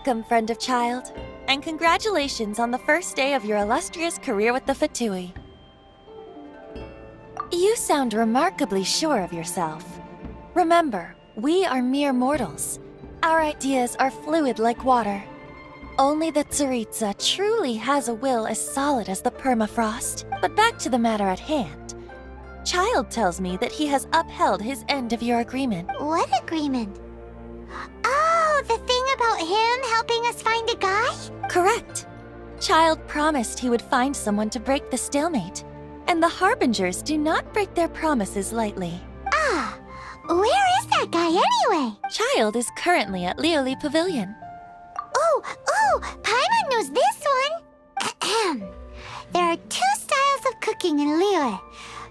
Welcome, friend of child, and congratulations on the first day of your illustrious career with the Fatui. You sound remarkably sure of yourself. Remember, we are mere mortals. Our ideas are fluid like water. Only the Tsaritsa truly has a will as solid as the permafrost. But back to the matter at hand. Child tells me that he has upheld his end of your agreement. What agreement? Oh, the thing about him helping us find a guy? Correct. Child promised he would find someone to break the stalemate. And the Harbingers do not break their promises lightly. Ah, where is that guy anyway? Child is currently at Lioli Pavilion. Oh, Paimon knows this one. There are two styles of cooking in Liyue,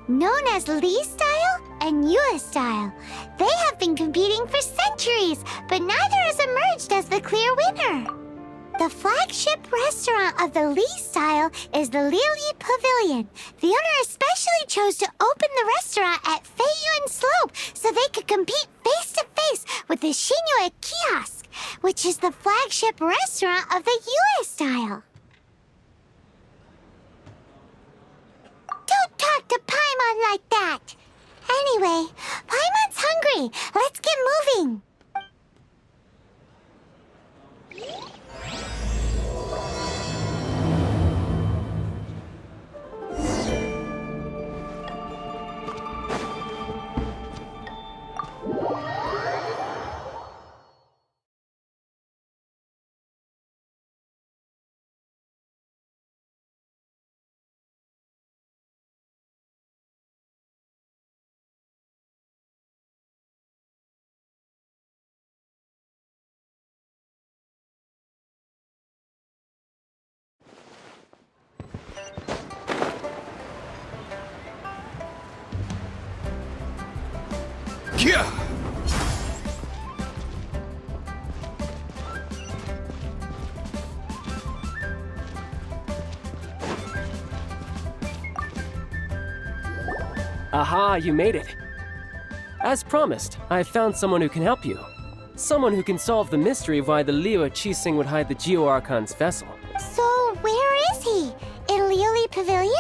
known as Li style and Yue style. They have been competing for centuries, but neither has emerged as the clear winner. The flagship restaurant of the Li style is the Lioli Pavilion. The owner especially chose to open the restaurant at Feiyuan Slope so they could compete face-to-face with the Shinyue Kiosk, which is the flagship restaurant of the Yue style. Don't talk to Paimon like that! Anyway, Paimon's hungry. Let's get moving. Yeah! Aha, you made it. As promised, I have found someone who can help you. Someone who can solve the mystery of why the Liyue Qixing would hide the Geo-Archon's vessel. So, where is he? In Lioli Pavilion?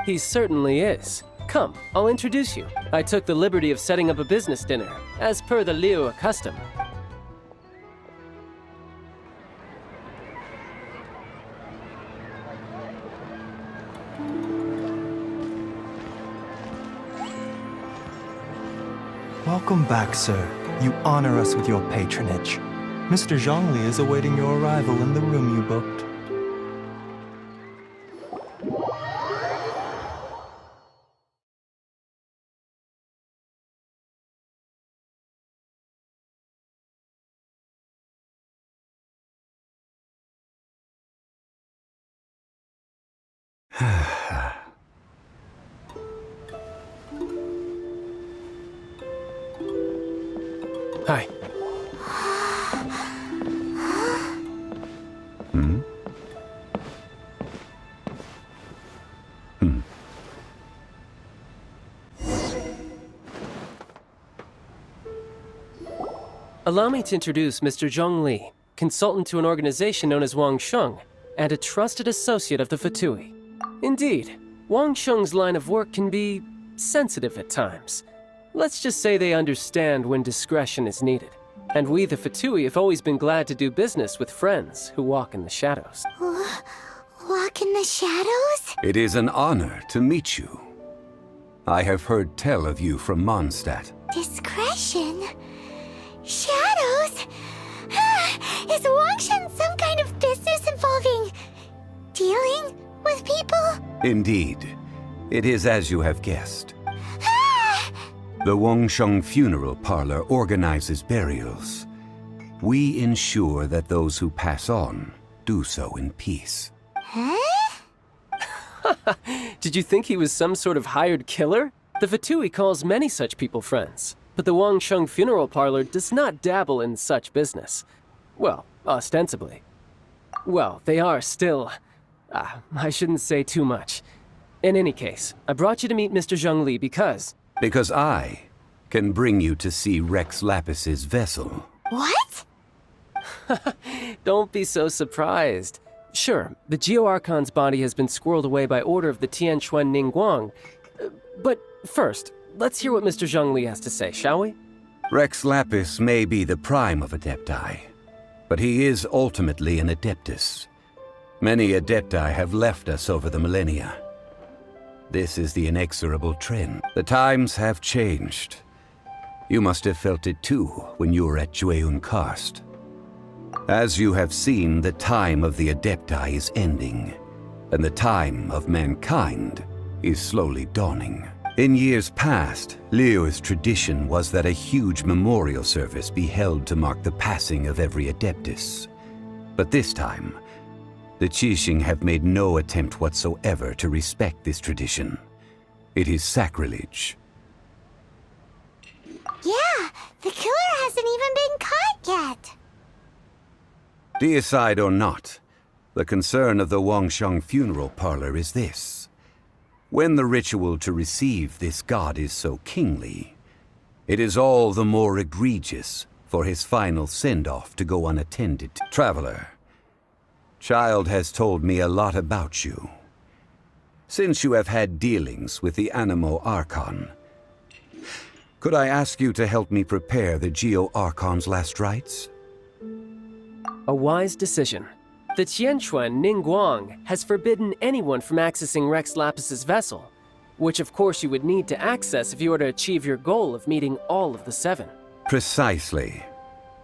He certainly is. Come, I'll introduce you. I took the liberty of setting up a business dinner, as per the Liyue custom. Welcome back, sir. You honor us with your patronage. Mr. Zongli is awaiting your arrival in the room you booked. Hi. Allow me to introduce Mr. Zongli, consultant to an organization known as Wang Sheng, and a trusted associate of the Fatui. Indeed, Wang Sheng's line of work can be sensitive at times. Let's just say they understand when discretion is needed. And we, the Fatui, have always been glad to do business with friends who walk in the shadows. Walk in the shadows? It is an honor to meet you. I have heard tell of you from Mondstadt. Discretion? Shadows? Is Wangshan some kind of business involving dealing with people? Indeed. It is as you have guessed. The Wangsheng Funeral Parlor organizes burials. We ensure that those who pass on do so in peace. Huh? Did you think he was some sort of hired killer? The Fatui calls many such people friends, but the Wangsheng Funeral Parlor does not dabble in such business. Well, ostensibly. Well, they are still... I shouldn't say too much. In any case, I brought you to meet Mr. Zongli because... Because I can bring you to see Rex Lapis's vessel. What? Don't be so surprised. Sure, the Geo-Archon's body has been squirreled away by order of the Tianquan Ningguang. But first, let's hear what Mr. Zhongli has to say, shall we? Rex Lapis may be the prime of Adepti, but he is ultimately an Adeptus. Many Adepti have left us over the millennia. This is the inexorable trend. The times have changed. You must have felt it too when you were at Jueyun Karst. As you have seen, the time of the Adepti is ending, and the time of mankind is slowly dawning. In years past, Liyue's tradition was that a huge memorial service be held to mark the passing of every Adeptus. But this time, the Qixing have made no attempt whatsoever to respect this tradition. It is sacrilege. Yeah, the killer hasn't even been caught yet. Deicide or not, the concern of the Wangsheng funeral parlor is this. When the ritual to receive this god is so kingly, it is all the more egregious for his final send-off to go unattended. Traveler, Child has told me a lot about you. Since you have had dealings with the Animo Archon, could I ask you to help me prepare the Geo-Archon's last rites? A wise decision. The Tianquan Ningguang has forbidden anyone from accessing Rex Lapis's vessel, which of course you would need to access if you were to achieve your goal of meeting all of the seven. Precisely.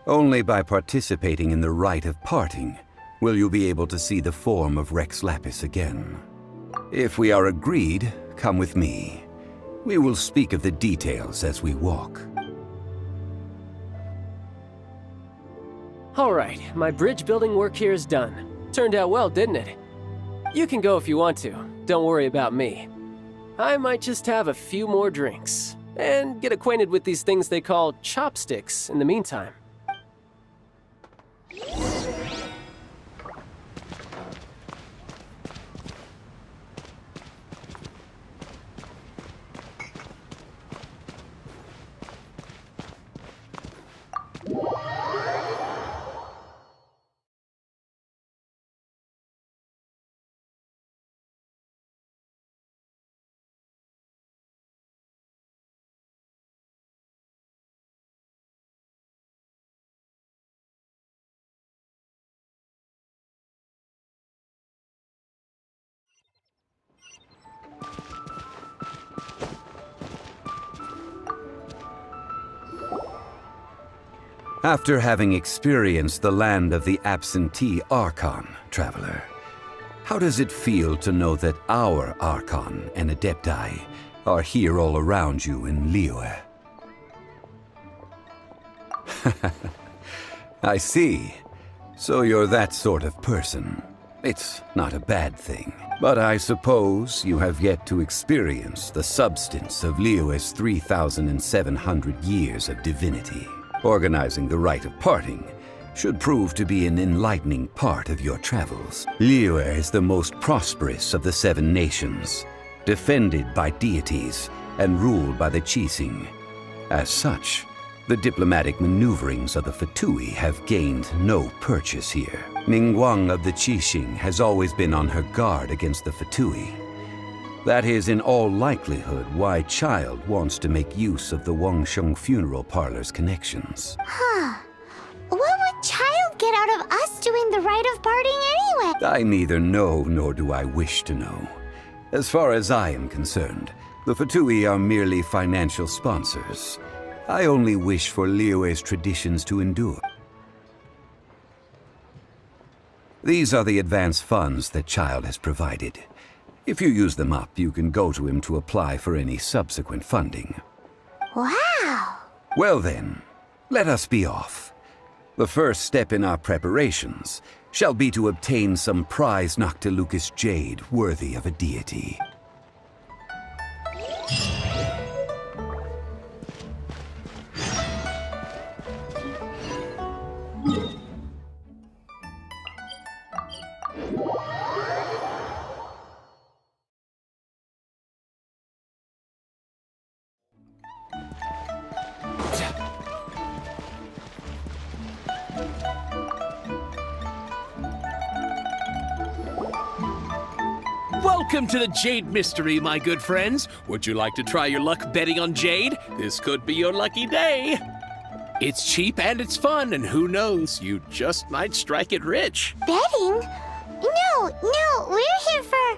Only by participating in the Rite of Parting will you be able to see the form of Rex Lapis again. If we are agreed, come with me. We will speak of the details as we walk. All right, my bridge building work here is done. Turned out well, didn't it? You can go if you want to. Don't worry about me. I might just have a few more drinks and get acquainted with these things they call chopsticks in the meantime. After having experienced the land of the absentee Archon, Traveler, how does it feel to know that our Archon and Adepti are here all around you in Liyue? I see. So you're that sort of person. It's not a bad thing. But I suppose you have yet to experience the substance of Liyue's 3,700 years of divinity. Organizing the Rite of Parting should prove to be an enlightening part of your travels. Liyue is the most prosperous of the 7 nations, defended by deities and ruled by the Qixing. As such, the diplomatic maneuverings of the Fatui have gained no purchase here. Ningguang of the Qixing has always been on her guard against the Fatui. That is in all likelihood why Child wants to make use of the Wangsheng funeral parlor's connections. What would Child get out of us doing the Rite of Parting anyway? I neither know nor do I wish to know. As far as I am concerned, the Fatui are merely financial sponsors. I only wish for Liyue's traditions to endure. These are the advance funds that Child has provided. If you use them up, you can go to him to apply for any subsequent funding. Wow! Well then, let us be off. The first step in our preparations shall be to obtain some prize Noctilucus jade worthy of a deity. Welcome to the Jade Mystery, my good friends. Would you like to try your luck betting on Jade? This could be your lucky day. It's cheap and it's fun, and who knows, you just might strike it rich. Betting? No, we're here for...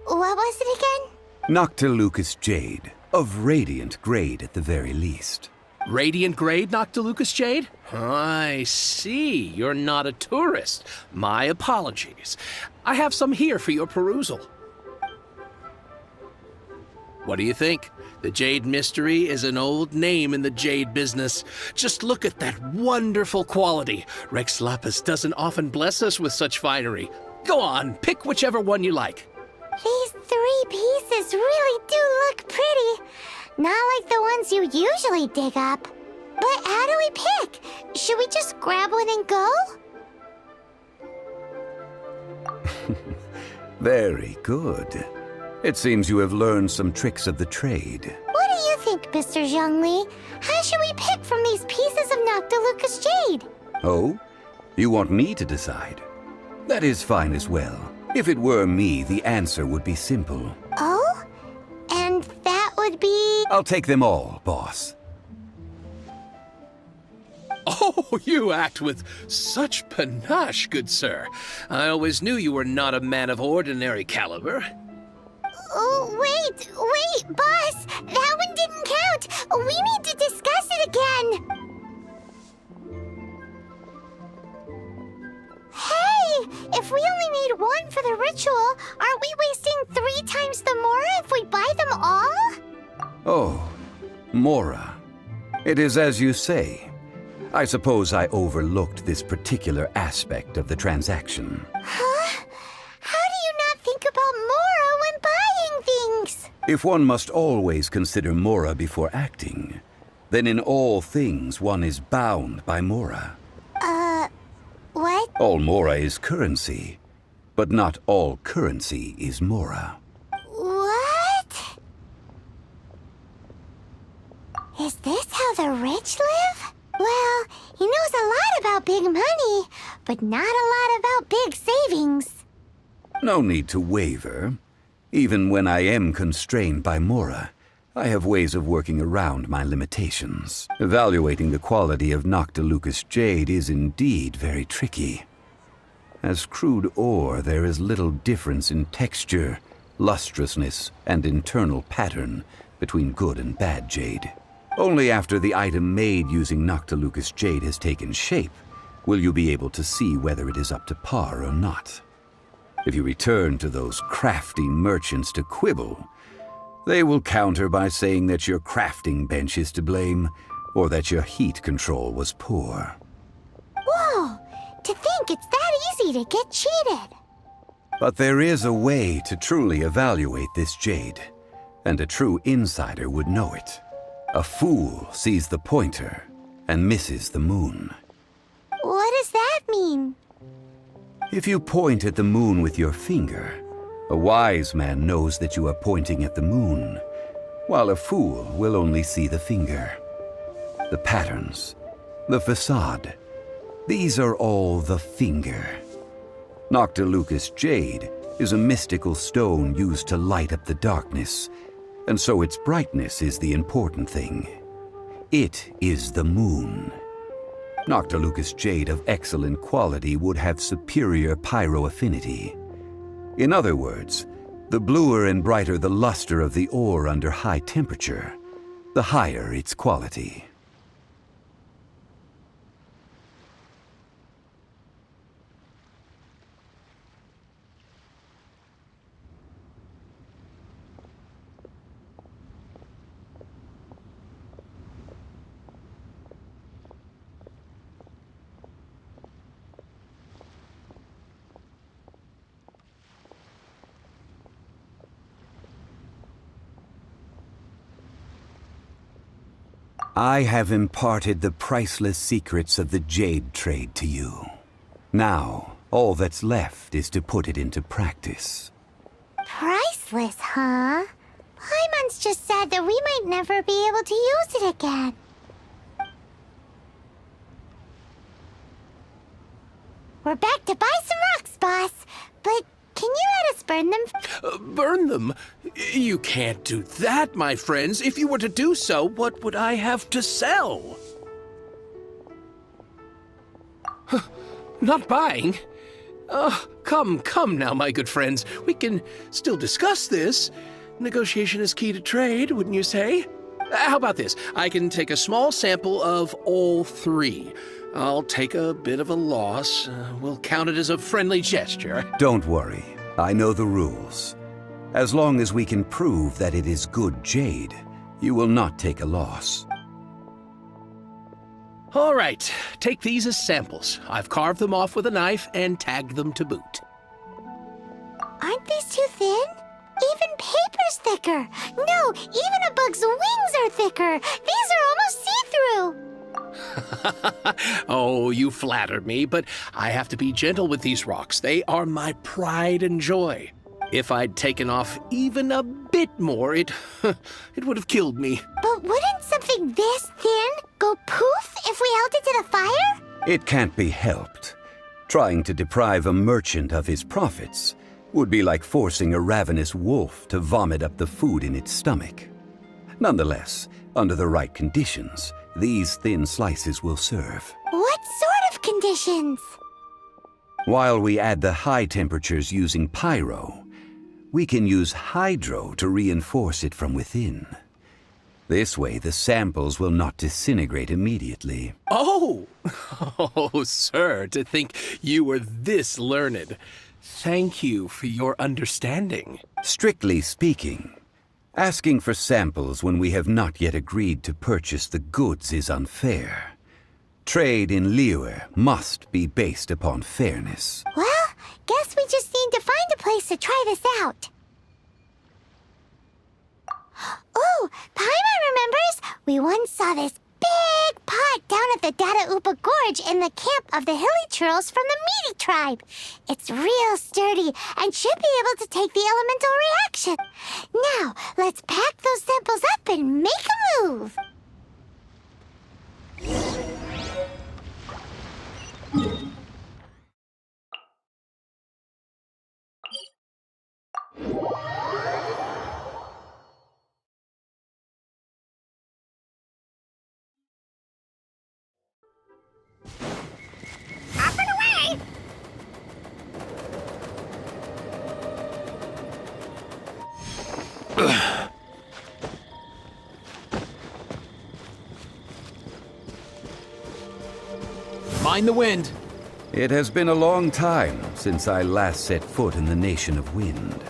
what was it again? Noctilucous Jade, of radiant grade at the very least. Radiant grade, Noctilucous Jade? I see. You're not a tourist. My apologies. I have some here for your perusal. What do you think? The Jade Mystery is an old name in the jade business. Just look at that wonderful quality. Rex Lapis doesn't often bless us with such finery. Go on, pick whichever one you like. These 3 pieces really do look pretty. Not like the ones you usually dig up. But how do we pick? Should we just grab one and go? Very good. It seems you have learned some tricks of the trade. What do you think, Mr. Zongli? How should we pick from these pieces of Noctilucous Jade? Oh? You want me to decide? That is fine as well. If it were me, the answer would be simple. Oh? And that would be... I'll take them all, boss. Oh, you act with such panache, good sir. I always knew you were not a man of ordinary caliber. Oh, wait, boss! That one didn't count! We need to discuss it again! Hey! If we only need one for the ritual, aren't we wasting 3 times the Mora if we buy them all? Oh, Mora. It is as you say. I suppose I overlooked this particular aspect of the transaction. Huh? How do you not think about Mora when buying things? If one must always consider Mora before acting, then in all things one is bound by Mora. What? All Mora is currency, but not all currency is Mora. What? Is this how the rich live? Well, he knows a lot about big money, but not a lot about big savings. No need to waver. Even when I am constrained by Mora, I have ways of working around my limitations. Evaluating the quality of Noctilucous Jade is indeed very tricky. As crude ore, there is little difference in texture, lustrousness, and internal pattern between good and bad jade. Only after the item made using Noctilucous Jade has taken shape will you be able to see whether it is up to par or not. If you return to those crafty merchants to quibble, they will counter by saying that your crafting bench is to blame, or that your heat control was poor. Whoa! To think it's that easy to get cheated! But there is a way to truly evaluate this jade, and a true insider would know it. A fool sees the pointer and misses the moon. What does that mean? If you point at the moon with your finger, a wise man knows that you are pointing at the moon, while a fool will only see the finger. The patterns, the facade, these are all the finger. Noctilucous Jade is a mystical stone used to light up the darkness, and so its brightness is the important thing. It is the moon. Noctilucous Jade of excellent quality would have superior pyroaffinity. In other words, the bluer and brighter the luster of the ore under high temperature, the higher its quality. I have imparted the priceless secrets of the jade trade to you. Now, all that's left is to put it into practice. Priceless, huh? Paimon's just said that we might never be able to use it again. We're back to buy some rocks, boss. But can burn them? Burn them? You can't do that, my friends. If you were to do so, what would I have to sell? Not buying? Come now, my good friends. We can still discuss this. Negotiation is key to trade, wouldn't you say? How about this? I can take a small sample of all three. I'll take a bit of a loss. We'll count it as a friendly gesture. Don't worry. I know the rules. As long as we can prove that it is good jade, you will not take a loss. All right, take these as samples. I've carved them off with a knife and tagged them to boot. Aren't these too thin? Even paper's thicker. No, even a bug's wings are thicker. These are almost see-through. Oh, you flatter me, but I have to be gentle with these rocks. They are my pride and joy. If I'd taken off even a bit more, it would have killed me. But wouldn't something this thin go poof if we held it to the fire? It can't be helped. Trying to deprive a merchant of his profits would be like forcing a ravenous wolf to vomit up the food in its stomach. Nonetheless, under the right conditions, these thin slices will serve. What sort of conditions? While we add the high temperatures using pyro, we can use hydro to reinforce it from within. This way, the samples will not disintegrate immediately. Oh! Oh, sir, to think you were this learned. Thank you for your understanding. Strictly speaking, asking for samples when we have not yet agreed to purchase the goods is unfair. Trade in Liyue must be based upon fairness. Well, guess we just need to find a place to try this out. Oh, Paimon remembers we once saw this big pot down at the Dada Upa Gorge in the camp of the hilly churls from the Meaty tribe. It's real sturdy and should be able to take the elemental reaction. Now, let's pack those samples up and make a move. Up and away! Mind the wind. It has been a long time since I last set foot in the Nation of Wind.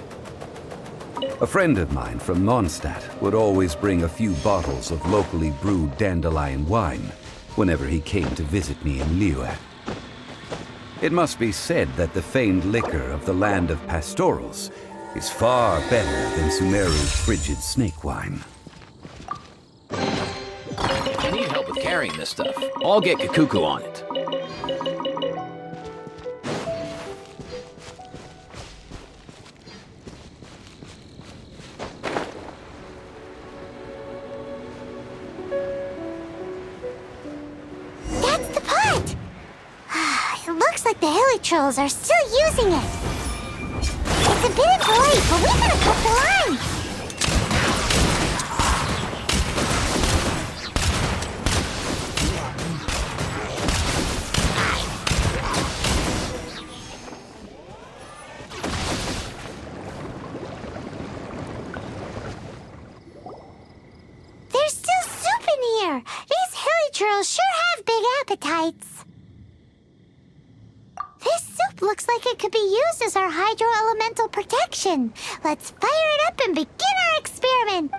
A friend of mine from Mondstadt would always bring a few bottles of locally brewed dandelion wine whenever he came to visit me in Liyue. It must be said that the famed liquor of the land of pastorals is far better than Sumeru's frigid snake wine. If you need help with carrying this stuff, I'll get Kakuku on it. That's the pot! It looks like the hilly trolls are still using it. It's a bit of light, but we gotta cut the line. There's still soup in here. These hilly trolls sure have big appetites. This soup looks like it could be used as our hydro-elemental protection. Let's fire it up and begin our experiment.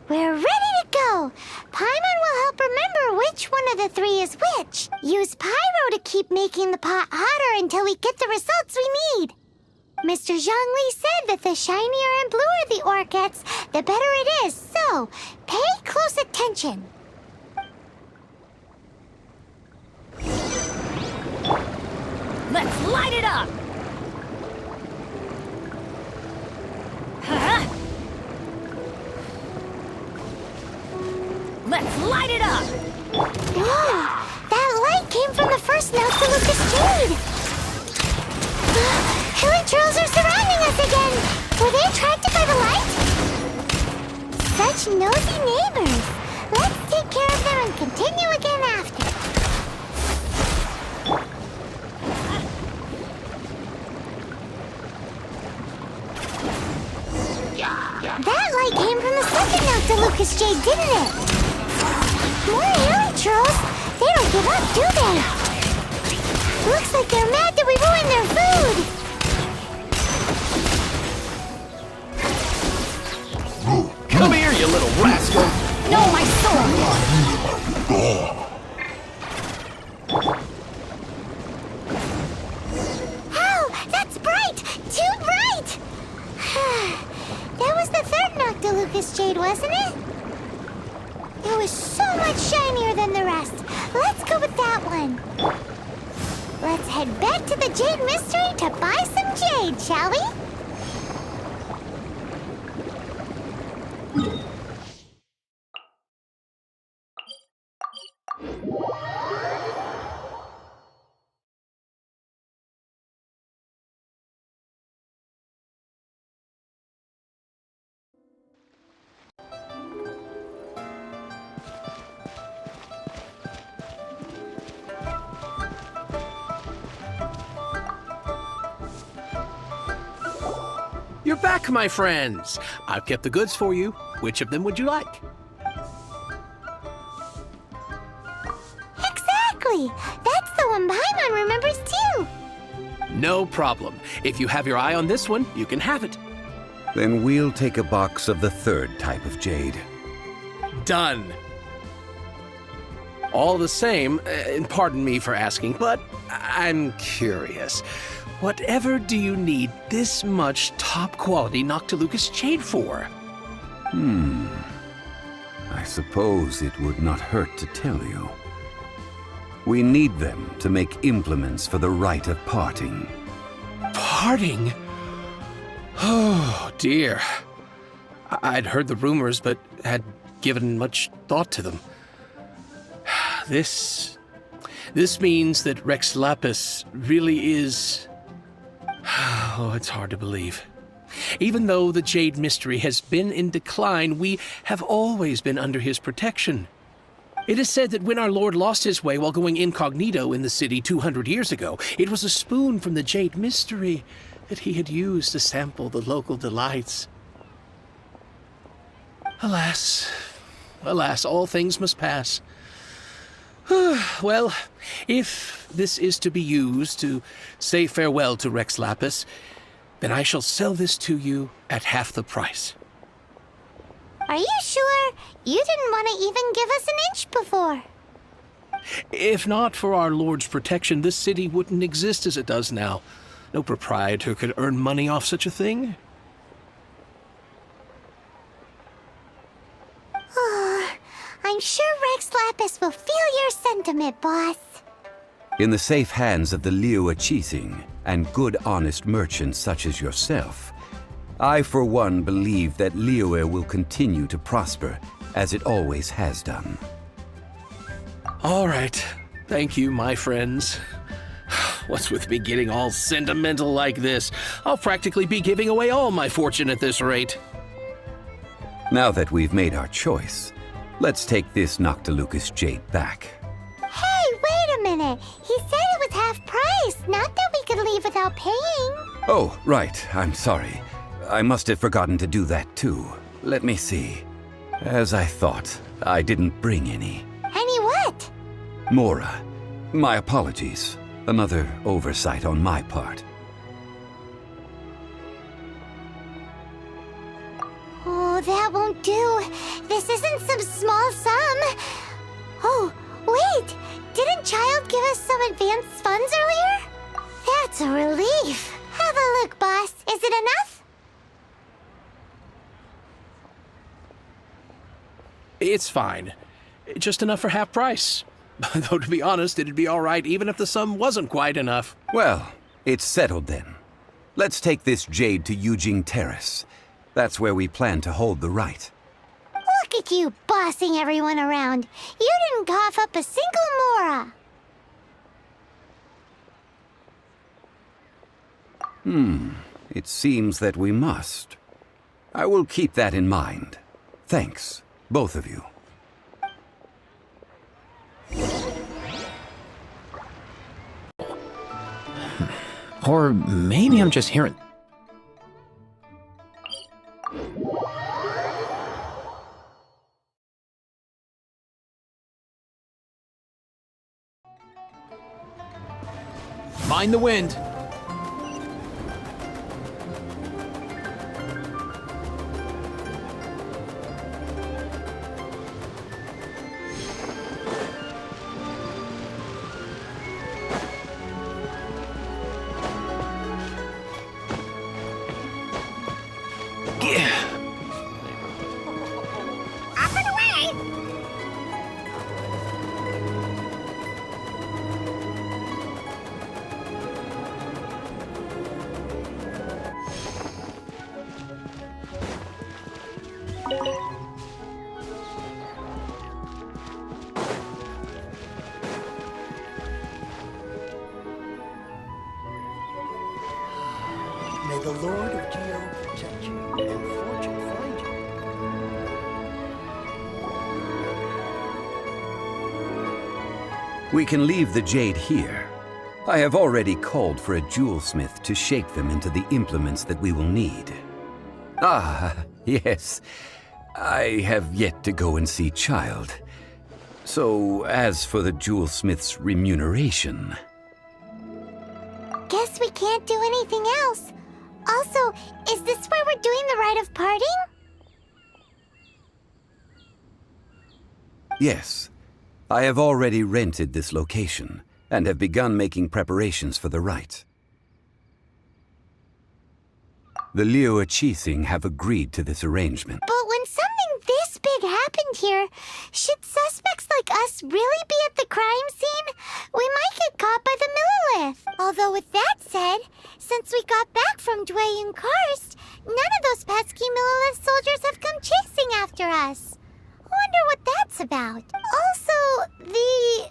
We're ready to go. Paimon will help remember which one of the three is which. Use pyro to keep making the pot hotter until we get the results we need. Mr. Zongli said that the shinier and bluer the ore gets, the better it is. So, pay close attention. Let's light it up! Huh? Let's light it up! Whoa! That light came from the first note to Lucas Jade! Elytros are surrounding us again! Were they attracted by the light? Such nosy neighbors! Let's take care of them and continue again after. That light came from the second Noctilucous Jade, didn't it? More Elytros! They don't give up, do they? Looks like they're mad that we ruined their food! Come here, you little rascal! No, my sword! Oh, that's bright! Too bright! That was the third Noctilucous Jade, wasn't it? It was so much shinier than the rest. Let's go with that one. Let's head back to the Jade Mystery to buy some jade, shall we? You're back, my friends. I've kept the goods for you. Which of them would you like? Exactly! That's the one Paimon remembers too! No problem. If you have your eye on this one, you can have it. Then we'll take a box of the third type of jade. Done. All the same, and pardon me for asking, but I'm curious. Whatever do you need this much top-quality Noctilucous Jade for? I suppose it would not hurt to tell you. We need them to make implements for the Rite of Parting. Parting? Oh, dear. I'd heard the rumors, but had given much thought to them. This means that Rex Lapis really is... Oh, it's hard to believe. Even though the Jade Mystery has been in decline, we have always been under his protection. It is said that when our Lord lost his way while going incognito in the city 200 years ago, it was a spoon from the Jade Mystery that he had used to sample the local delights. Alas, alas, all things must pass. Well, if this is to be used to say farewell to Rex Lapis, then I shall sell this to you at half the price. Are you sure? You didn't want to even give us an inch before. If not for our Lord's protection, this city wouldn't exist as it does now. No proprietor could earn money off such a thing. I'm sure Rex Lapis will feel your sentiment, boss. In the safe hands of the Liu Chising and good honest merchants such as yourself, I for one believe that Liyue will continue to prosper as it always has done. All right. Thank you, my friends. What's with me getting all sentimental like this? I'll practically be giving away all my fortune at this rate. Now that we've made our choice, let's take this Noctilucous Jade back. Hey, wait a minute. He said it was half price, not that we could leave without paying. Oh, right. I'm sorry. I must have forgotten to do that too. Let me see. As I thought, I didn't bring any. Any what? Mora, my apologies. Another oversight on my part. Oh, that won't do. This isn't some small sum. Oh, wait. Didn't Child give us some advanced funds earlier? That's a relief. Have a look, boss. Is it enough? It's fine. Just enough for half price. Though, to be honest, it'd be all right even if the sum wasn't quite enough. Well, it's settled then. Let's take this jade to Yujing Terrace. That's where we plan to hold the rite. Look at you bossing everyone around. You didn't cough up a single Mora. It seems that we must. I will keep that in mind. Thanks, both of you. Or maybe I'm just hearing... Mind the wind. May the Lord of Geo protect you and fortune find you. We can leave the jade here. I have already called for a jewelsmith to shape them into the implements that we will need. Ah, yes. I have yet to go and see Child. So, as for the jewelsmith's remuneration... Guess we can't do anything else. Also, is this where we're doing the Rite of Parting? Yes. I have already rented this location, and have begun making preparations for the rite. The Liu Qixing have agreed to this arrangement. But when something this big happened here, should suspects like us really be at the crime scene? We might get caught by the Millilith. Although with that said, since we got back from Dwayne Karst, none of those pesky Millilith soldiers have come chasing after us. Wonder what that's about. Also, the,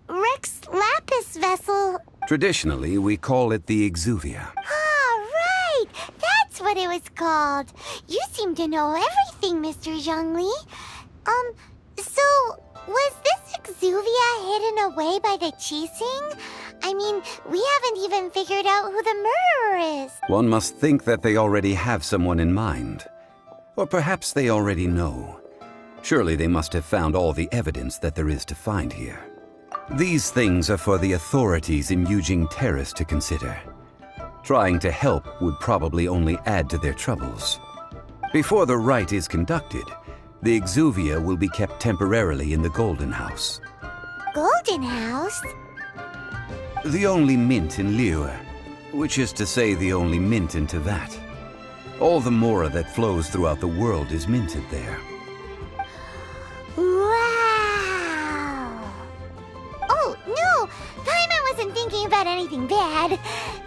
Rex Lapis vessel... Traditionally, we call it the Exuvia. Ah, right! That's what it was called. You seem to know everything, Mr. Zhongli. So, was this Exuvia hidden away by the Qixing? I mean, we haven't even figured out who the murderer is. One must think that they already have someone in mind. Or perhaps they already know. Surely they must have found all the evidence that there is to find here. These things are for the authorities in Yujing Terrace to consider. Trying to help would probably only add to their troubles. Before the rite is conducted, the Exuvia will be kept temporarily in the Golden House. Golden House? The only mint in Liyue, which is to say the only mint in Teyvat. All the mora that flows throughout the world is minted there. Wow! Oh, no! Paimon wasn't thinking about anything bad.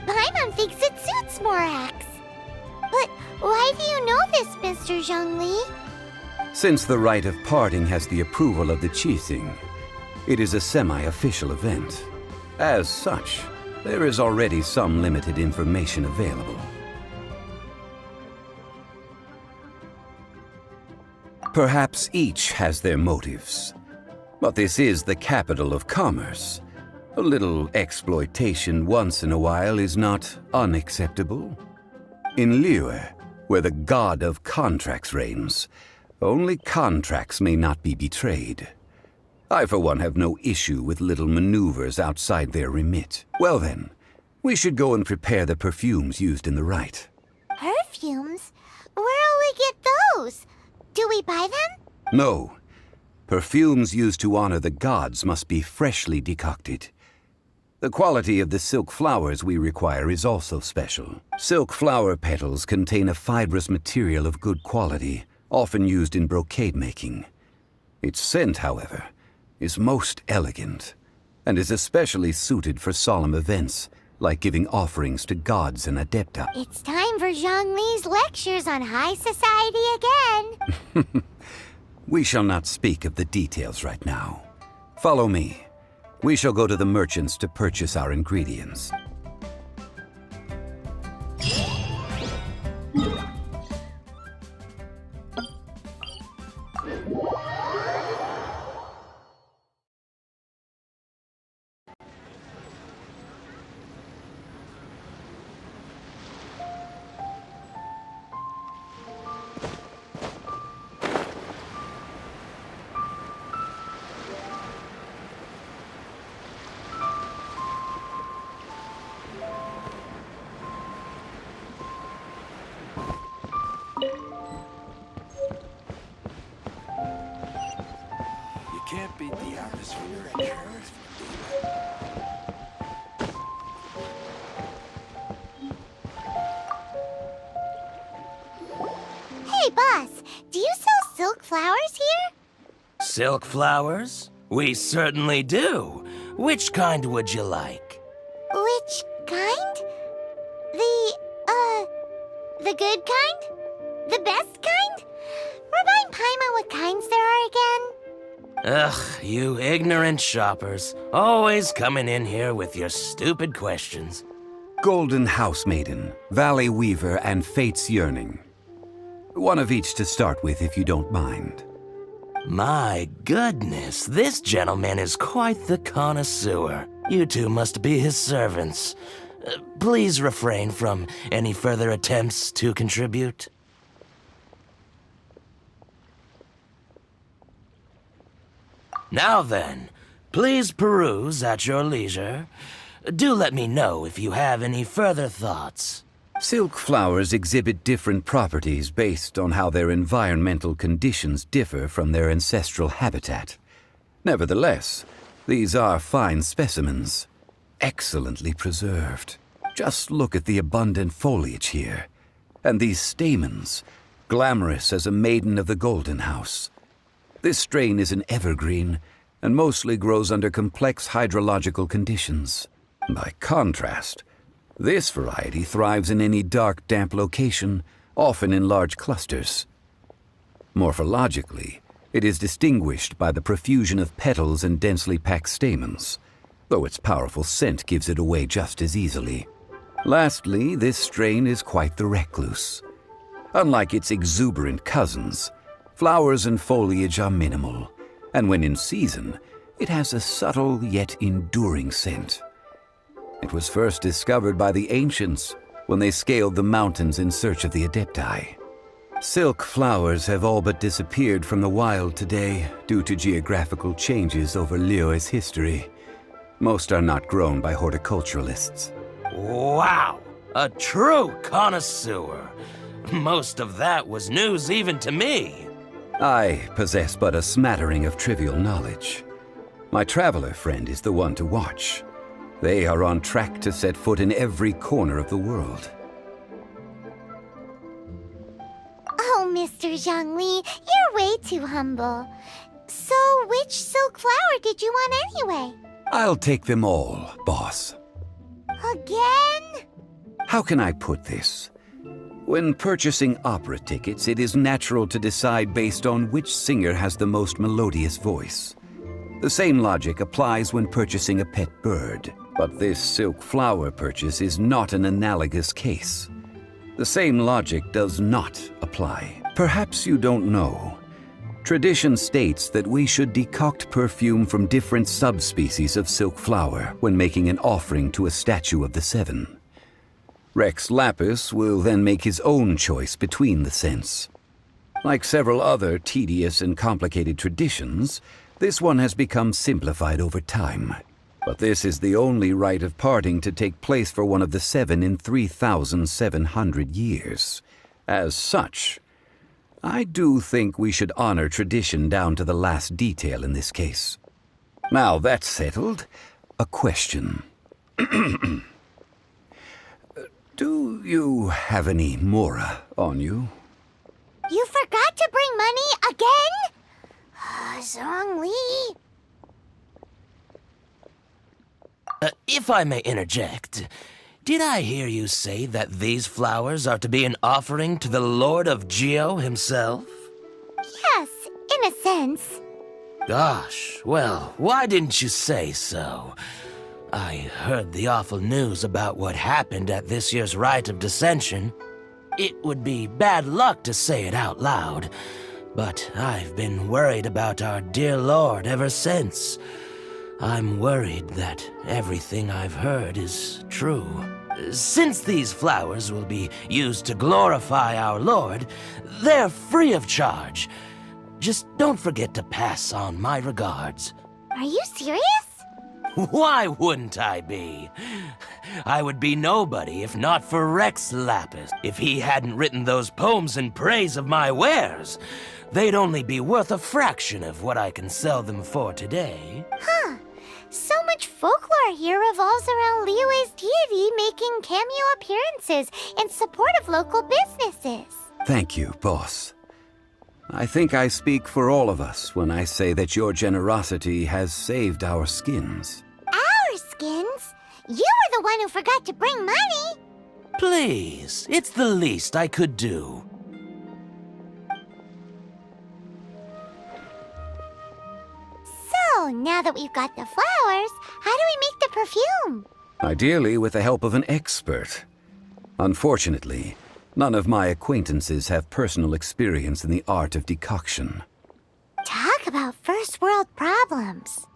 Paimon thinks it suits Morax. But why do you know this, Mr. Zhongli? Since the Rite of Parting has the approval of the Qixing, it is a semi-official event. As such, there is already some limited information available. Perhaps each has their motives. But this is the capital of commerce. A little exploitation once in a while is not unacceptable. In Liyue, where the god of contracts reigns, only contracts may not be betrayed. I, for one, have no issue with little maneuvers outside their remit. Well then, we should go and prepare the perfumes used in the rite. Perfumes? Where'll we get those? Do we buy them? No. Perfumes used to honor the gods must be freshly decocted. The quality of the silk flowers we require is also special. Silk flower petals contain a fibrous material of good quality, often used in brocade making. Its scent, however, is most elegant, and is especially suited for solemn events, like giving offerings to gods and adepta. It's time for Zhongli's lectures on high society again. We shall not speak of the details right now. Follow me. We shall go to the merchants to purchase our ingredients. adventures. Hey, boss, do you sell silk flowers here? Silk flowers? We certainly do. Which kind would you like? Which kind? The good kind? The best kind? Remind Paimon what kinds there are again. Ugh, you ignorant shoppers. Always coming in here with your stupid questions. Golden Housemaiden, Valley Weaver, and Fate's Yearning. One of each to start with, if you don't mind. My goodness, this gentleman is quite the connoisseur. You two must be his servants. Please refrain from any further attempts to contribute. Now then, please peruse at your leisure. Do let me know if you have any further thoughts. Silk flowers exhibit different properties based on how their environmental conditions differ from their ancestral habitat. Nevertheless, these are fine specimens, excellently preserved. Just look at the abundant foliage here, and these stamens, glamorous as a maiden of the Golden House. This strain is an evergreen, and mostly grows under complex hydrological conditions. By contrast, this variety thrives in any dark, damp location, often in large clusters. Morphologically, it is distinguished by the profusion of petals and densely packed stamens, though its powerful scent gives it away just as easily. Lastly, this strain is quite the recluse. Unlike its exuberant cousins, flowers and foliage are minimal, and when in season, it has a subtle yet enduring scent. It was first discovered by the ancients when they scaled the mountains in search of the Adepti. Silk flowers have all but disappeared from the wild today due to geographical changes over Liyue's history. Most are not grown by horticulturalists. Wow! A true connoisseur. Most of that was news even to me. I possess but a smattering of trivial knowledge. My traveler friend is the one to watch. They are on track to set foot in every corner of the world. Oh, Mr. Zongli, you're way too humble. So, which silk flower did you want anyway? I'll take them all, boss. Again? How can I put this? When purchasing opera tickets, it is natural to decide based on which singer has the most melodious voice. The same logic applies when purchasing a pet bird, but this silk flower purchase is not an analogous case. The same logic does not apply. Perhaps you don't know. Tradition states that we should decoct perfume from different subspecies of silk flower when making an offering to a statue of the Seven. Rex Lapis will then make his own choice between the scents. Like several other tedious and complicated traditions, this one has become simplified over time. But this is the only rite of parting to take place for one of the Seven in 3,700 years. As such, I do think we should honor tradition down to the last detail in this case. Now that's settled, a question. Do you have any mora on you? You forgot to bring money again? Zongli. If I may interject, did I hear you say that these flowers are to be an offering to the Lord of Geo himself? Yes, in a sense. Gosh, well, why didn't you say so? I heard the awful news about what happened at this year's Rite of Dissension. It would be bad luck to say it out loud, but I've been worried about our dear Lord ever since. I'm worried that everything I've heard is true. Since these flowers will be used to glorify our Lord, they're free of charge. Just don't forget to pass on my regards. Are you serious? Why wouldn't I be? I would be nobody if not for Rex Lapis. If he hadn't written those poems in praise of my wares, they'd only be worth a fraction of what I can sell them for today. Huh. much folklore here revolves around Liyue's deity making cameo appearances in support of local businesses. Thank you, boss. I think I speak for all of us when I say that your generosity has saved our skins. Our skins? You were the one who forgot to bring money. Please, it's the least I could do. So, now that we've got the flowers, how do we make the perfume? Ideally with the help of an expert. Unfortunately, none of my acquaintances have personal experience in the art of decoction. Talk about first world problems.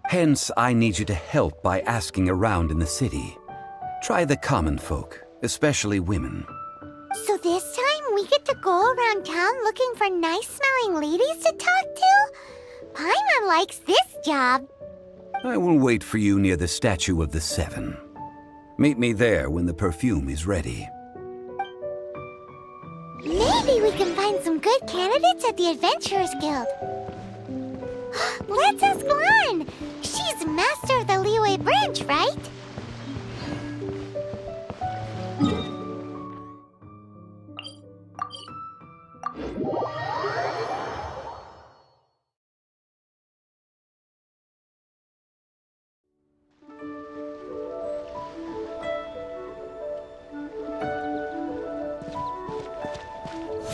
Hence, I need you to help by asking around in the city. Try the common folk, especially women. So this time we get to go around town looking for nice-smelling ladies to talk to? Paimon likes this job. I will wait for you near the Statue of the Seven. Meet me there when the perfume is ready. Maybe we can find some good candidates at the Adventurers Guild. Let's ask Lan. She's master of the Liyue branch, right?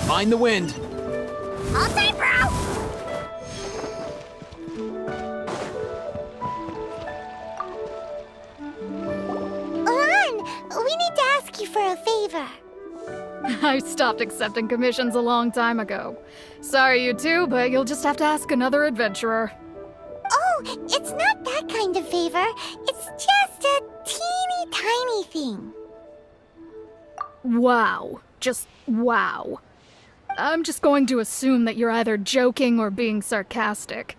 Mind the wind. All time, bro! Lan, we need to ask you for a favor. I stopped accepting commissions a long time ago. Sorry, you two, but you'll just have to ask another adventurer. Oh, it's not that kind of favor. It's just a teeny tiny thing. Wow. Just wow. I'm just going to assume that you're either joking or being sarcastic.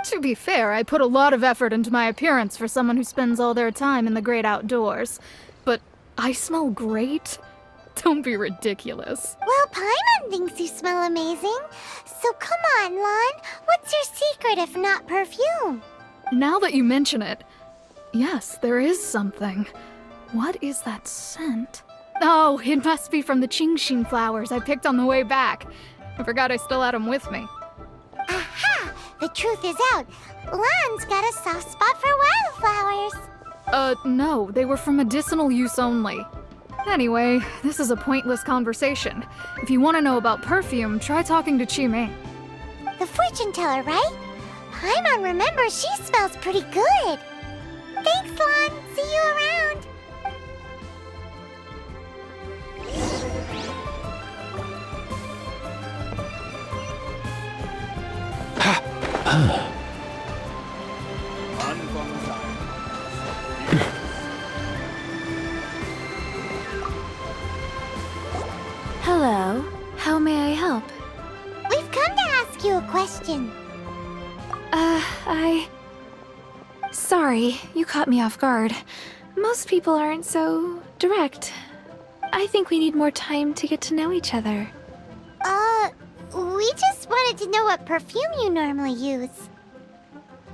To be fair, I put a lot of effort into my appearance for someone who spends all their time in the great outdoors. But I smell great? Don't be ridiculous. Well, Paimon thinks you smell amazing. So come on, Lan. What's your secret if not perfume? Now that you mention it, yes, there is something. What is that scent? Oh, it must be from the Qingxin flowers I picked on the way back. I forgot I still had them with me. Aha! The truth is out. Lan's got a soft spot for wildflowers. No, they were for medicinal use only. Anyway, this is a pointless conversation. If you want to know about perfume, try talking to Qiming. The fortune teller, right? Paimon remembers she smells pretty good. Thanks, Lan. See you around. Hello. How may I help? We've come to ask you a question. Sorry, you caught me off guard. Most people aren't so direct. I think we need more time to get to know each other. We just wanted to know what perfume you normally use.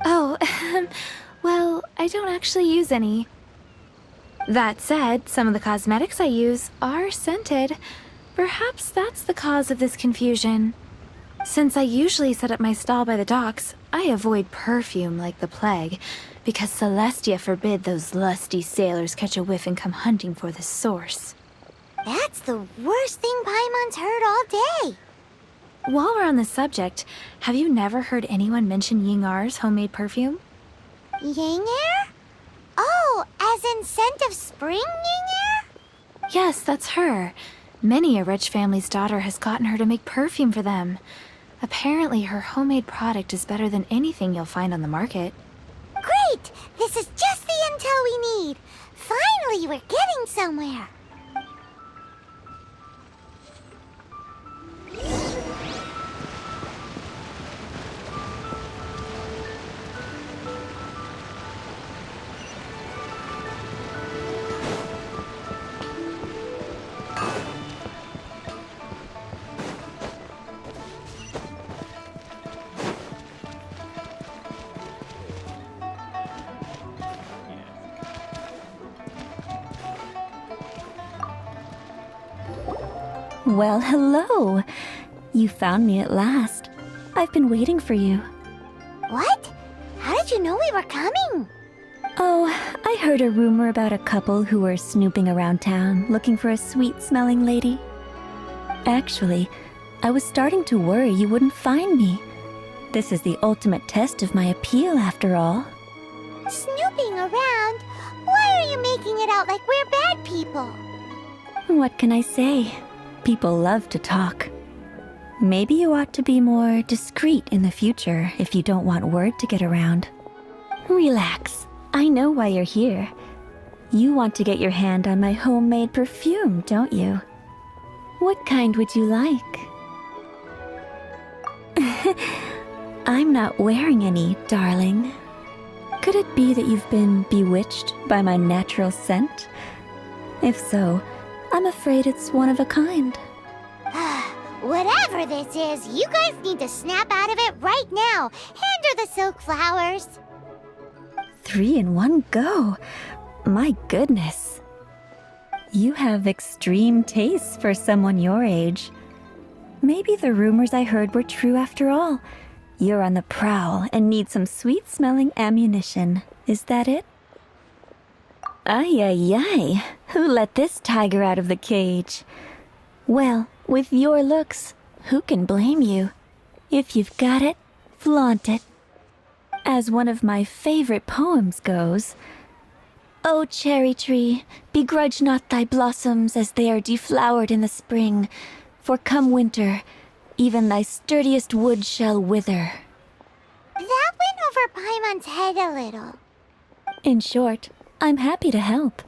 Oh, well, I don't actually use any. That said, some of the cosmetics I use are scented. Perhaps that's the cause of this confusion. Since I usually set up my stall by the docks, I avoid perfume like the plague, because Celestia forbid those lusty sailors catch a whiff and come hunting for the source. That's the worst thing Paimon's heard all day. While we're on the subject, have you never heard anyone mention Yingar's homemade perfume? Yingar? Oh, as in scent of spring Yingar? Yes, that's her. Many a rich family's daughter has gotten her to make perfume for them. Apparently, her homemade product is better than anything you'll find on the market. Great! This is just the intel we need. Finally, we're getting somewhere. Well, hello. You found me at last. I've been waiting for you. What? How did you know we were coming? Oh, I heard a rumor about a couple who were snooping around town looking for a sweet-smelling lady. Actually, I was starting to worry you wouldn't find me. This is the ultimate test of my appeal, after all. Snooping around? Why are you making it out like we're bad people? What can I say? People love to talk. Maybe you ought to be more discreet in the future if you don't want word to get around. Relax. I know why you're here. You want to get your hand on my homemade perfume, don't you? What kind would you like? I'm not wearing any, darling. Could it be that you've been bewitched by my natural scent? If so, I'm afraid it's one of a kind. Whatever this is, you guys need to snap out of it right now. Hand her the silk flowers. 3 in one go. My goodness. You have extreme tastes for someone your age. Maybe the rumors I heard were true after all. You're on the prowl and need some sweet-smelling ammunition. Is that it? Ay, ay, ay. Who let this tiger out of the cage? Well, with your looks, who can blame you? If you've got it, flaunt it. As one of my favorite poems goes, "O cherry tree, begrudge not thy blossoms as they are deflowered in the spring, for come winter, even thy sturdiest wood shall wither." That went over Paimon's head a little. In short, I'm happy to help.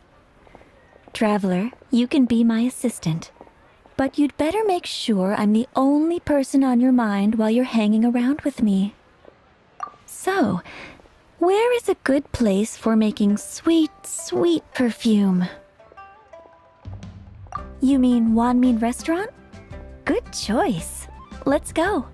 Traveler, you can be my assistant. But you'd better make sure I'm the only person on your mind while you're hanging around with me. So, where is a good place for making sweet, sweet perfume? You mean Wanmin Restaurant? Good choice. Let's go.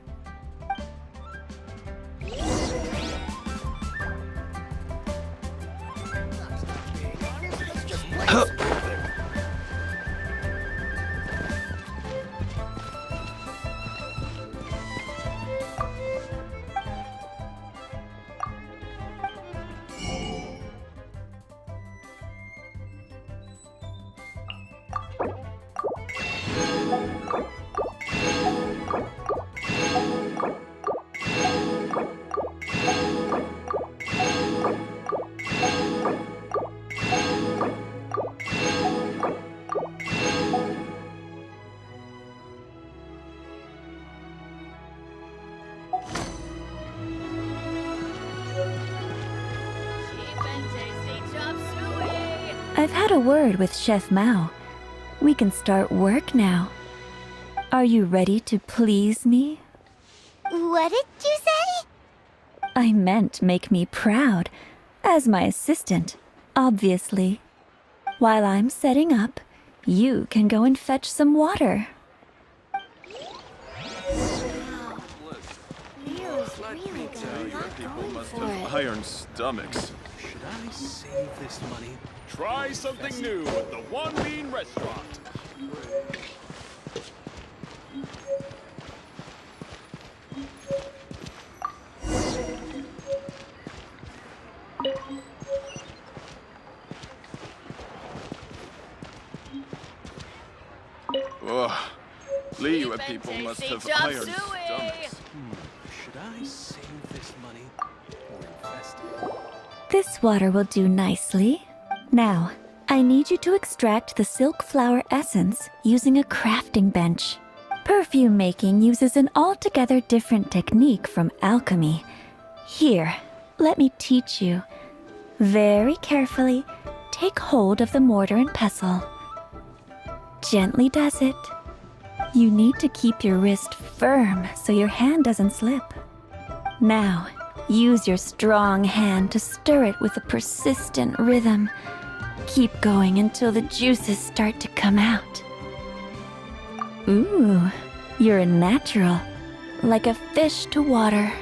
I've had a word with Chef Mao. We can start work now. Are you ready to please me? What did you say? I meant make me proud. As my assistant, obviously. While I'm setting up, you can go and fetch some water. Iron stomachs. Should I save this money? Try something new at the Wanmin Restaurant. Ugh. Liyue people must have iron stomachs. Should I save this money or invest it? This water will do nicely. Now, I need you to extract the silk flower essence using a crafting bench. Perfume making uses an altogether different technique from alchemy. Here, let me teach you. Very carefully, take hold of the mortar and pestle. Gently does it. You need to keep your wrist firm so your hand doesn't slip. Now, use your strong hand to stir it with a persistent rhythm. Keep going until the juices start to come out. Ooh, you're a natural, like a fish to water.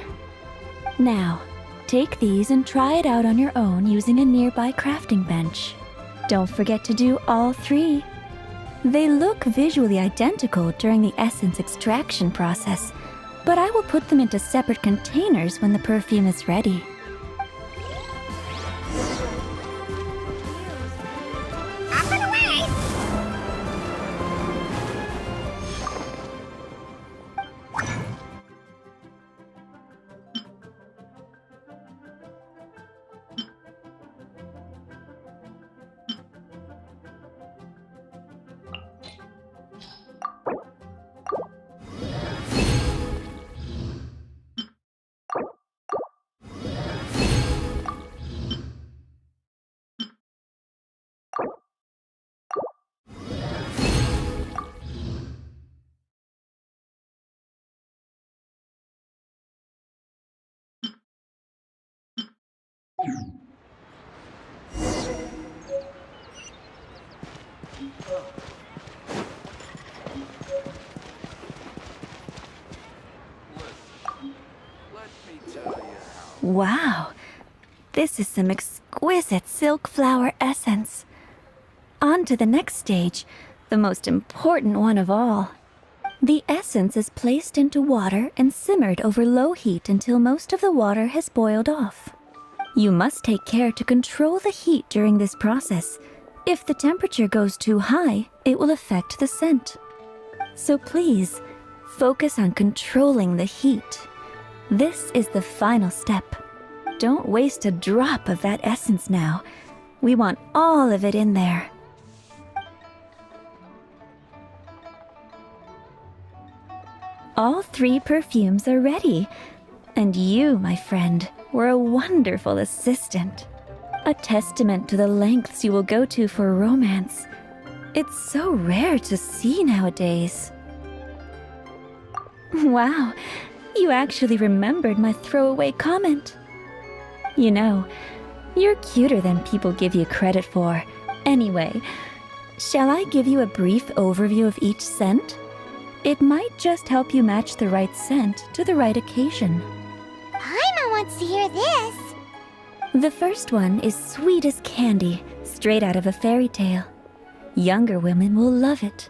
Now, take these and try it out on your own using a nearby crafting bench. Don't forget to do all 3. They look visually identical during the essence extraction process, but I will put them into separate containers when the perfume is ready. Up and away! Wow, this is some exquisite silk flower essence. On to the next stage, the most important one of all. The essence is placed into water and simmered over low heat until most of the water has boiled off. You must take care to control the heat during this process. If the temperature goes too high, it will affect the scent. So please, focus on controlling the heat. This is the final step. Don't waste a drop of that essence now. We want all of it in there. All 3 perfumes are ready. And you, my friend, were a wonderful assistant. A testament to the lengths you will go to for romance. It's so rare to see nowadays. Wow, you actually remembered my throwaway comment. You know, you're cuter than people give you credit for. Anyway, shall I give you a brief overview of each scent? It might just help you match the right scent to the right occasion. Paimon wants to hear this. The first one is sweet as candy, straight out of a fairy tale. Younger women will love it.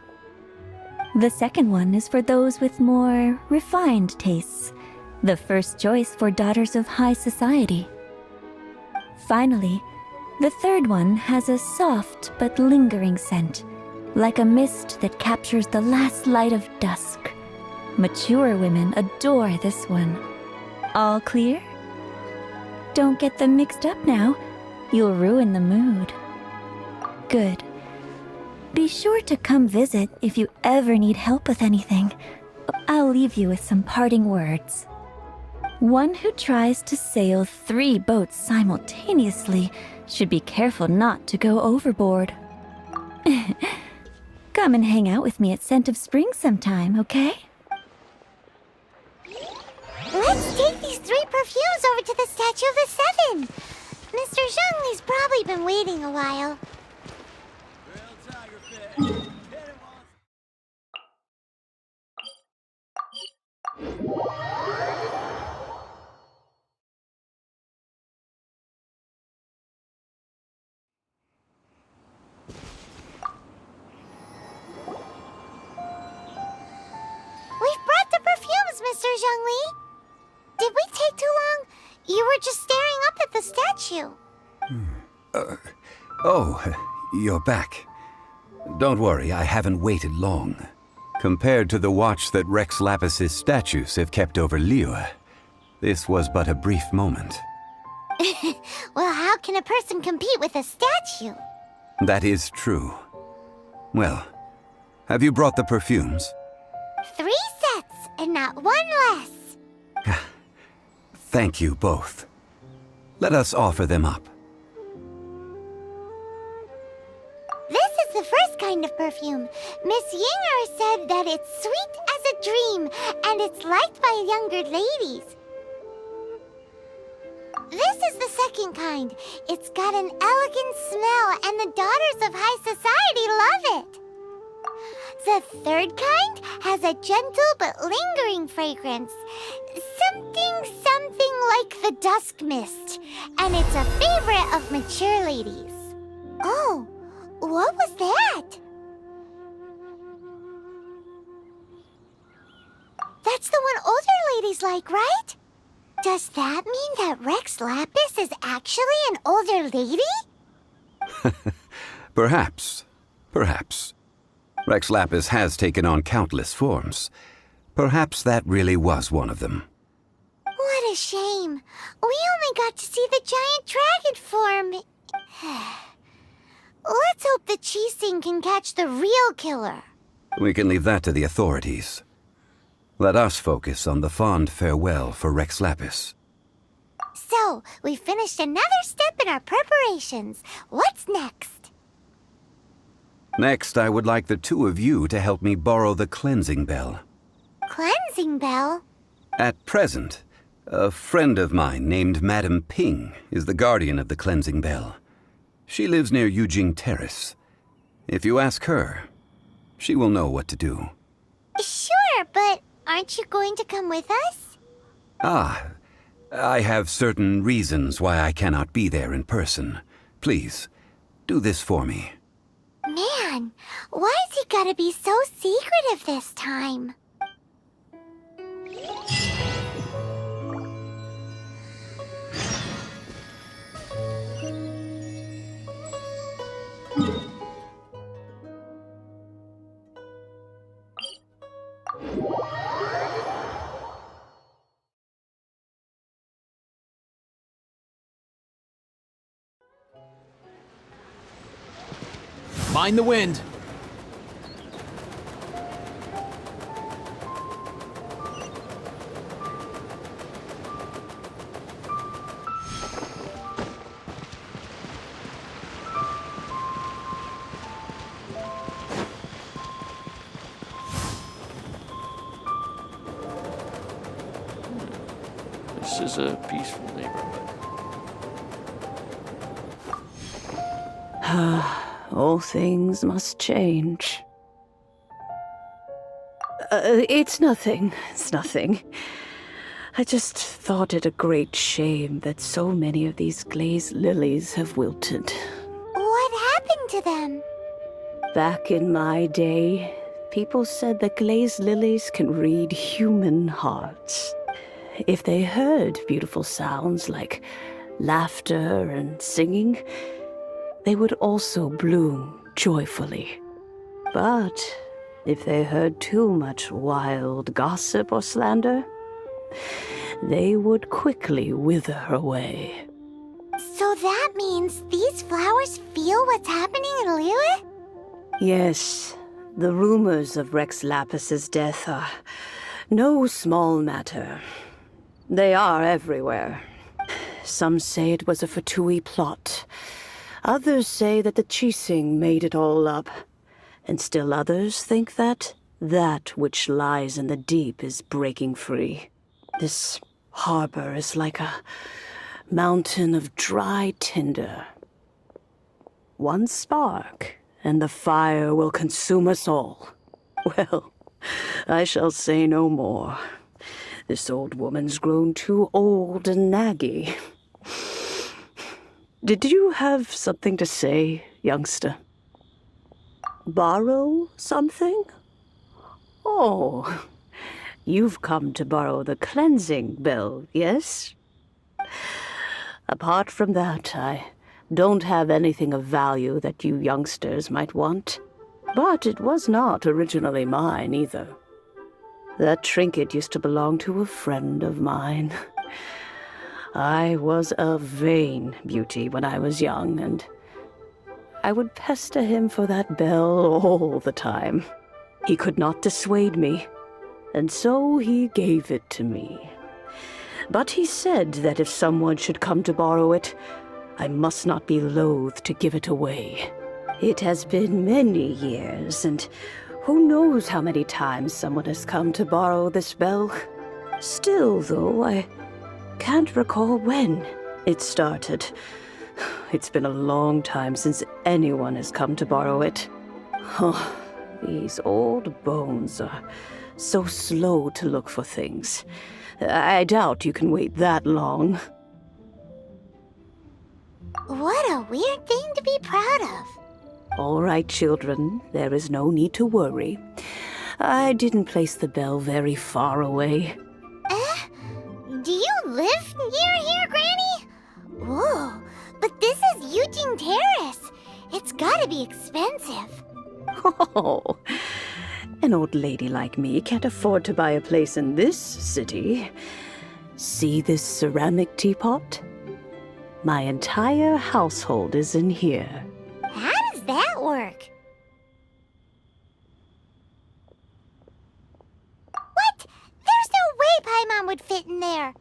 The second one is for those with more refined tastes, the first choice for daughters of high society. Finally, the third one has a soft but lingering scent, like a mist that captures the last light of dusk. Mature women adore this one. All clear? Don't get them mixed up now. You'll ruin the mood. Good. Be sure to come visit if you ever need help with anything. I'll leave you with some parting words. One who tries to sail 3 boats simultaneously should be careful not to go overboard. Come and hang out with me at Scent of Spring sometime, okay? Let's take these 3 perfumes over to the Statue of the Seven. Mr. Zhongli's probably been waiting a while. We've brought the perfumes, Mr. Zhongli. Did we take too long? You were just staring up at the statue. You're back. Don't worry, I haven't waited long. Compared to the watch that Rex Lapis's statues have kept over Liyue, this was but a brief moment. Well, how can a person compete with a statue? That is true. Well, have you brought the perfumes? 3 sets, and not 1 less. Thank you both. Let us offer them up. This is the first kind of perfume. Miss Yinger said that it's sweet as a dream, and it's liked by younger ladies. This is the second kind. It's got an elegant smell, and the daughters of high society love it. The third kind has a gentle but lingering fragrance. Something like the dusk mist. And it's a favorite of mature ladies. Oh, what was that? That's the one older ladies like, right? Does that mean that Rex Lapis is actually an older lady? Perhaps. Perhaps. Rex Lapis has taken on countless forms. Perhaps that really was one of them. What a shame. We only got to see the giant dragon form. Let's hope the Chising can catch the real killer. We can leave that to the authorities. Let us focus on the fond farewell for Rex Lapis. So, we finished another step in our preparations. What's next? Next, I would like the two of you to help me borrow the cleansing bell. Cleansing bell? At present, a friend of mine named Madame Ping is the guardian of the cleansing bell. She lives near Yujing Terrace. If you ask her, she will know what to do. Sure, but aren't you going to come with us? I have certain reasons why I cannot be there in person. Please, do this for me. Man, why is he gotta be so secretive this time? Mind the wind. This is a peaceful neighborhood. All things must change. It's nothing. It's nothing. I just thought it a great shame that so many of these glazed lilies have wilted. What happened to them? Back in my day, people said that glazed lilies can read human hearts. If they heard beautiful sounds like laughter and singing, they would also bloom joyfully. But if they heard too much wild gossip or slander, they would quickly wither away. So that means these flowers feel what's happening in Liyue? Yes, the rumors of Rex Lapis's death are no small matter. They are everywhere. Some say it was a Fatui plot. Others say that the Chising made it all up. And still others think that which lies in the deep is breaking free. This harbor is like a mountain of dry tinder. One spark, and the fire will consume us all. Well, I shall say no more. This old woman's grown too old and naggy. Did you have something to say, youngster? Borrow something? Oh, you've come to borrow the cleansing bell, yes? Apart from that, I don't have anything of value that you youngsters might want. But it was not originally mine, either. That trinket used to belong to a friend of mine. I was a vain beauty when I was young, and I would pester him for that bell all the time. He could not dissuade me, and so he gave it to me. But he said that if someone should come to borrow it, I must not be loath to give it away. It has been many years, and who knows how many times someone has come to borrow this bell. Still, though, I can't recall when it started. It's been a long time since anyone has come to borrow it. Oh, these old bones are so slow to look for things. I doubt you can wait that long. What a weird thing to be proud of. All right, children, there is no need to worry. I didn't place the bell very far away. Do you live near here, Granny? Whoa, but this is Eugene Terrace. It's gotta be expensive. Oh, an old lady like me can't afford to buy a place in this city. See this ceramic teapot? My entire household is in here. How does that work? What? There's no way Paimon would fit in there.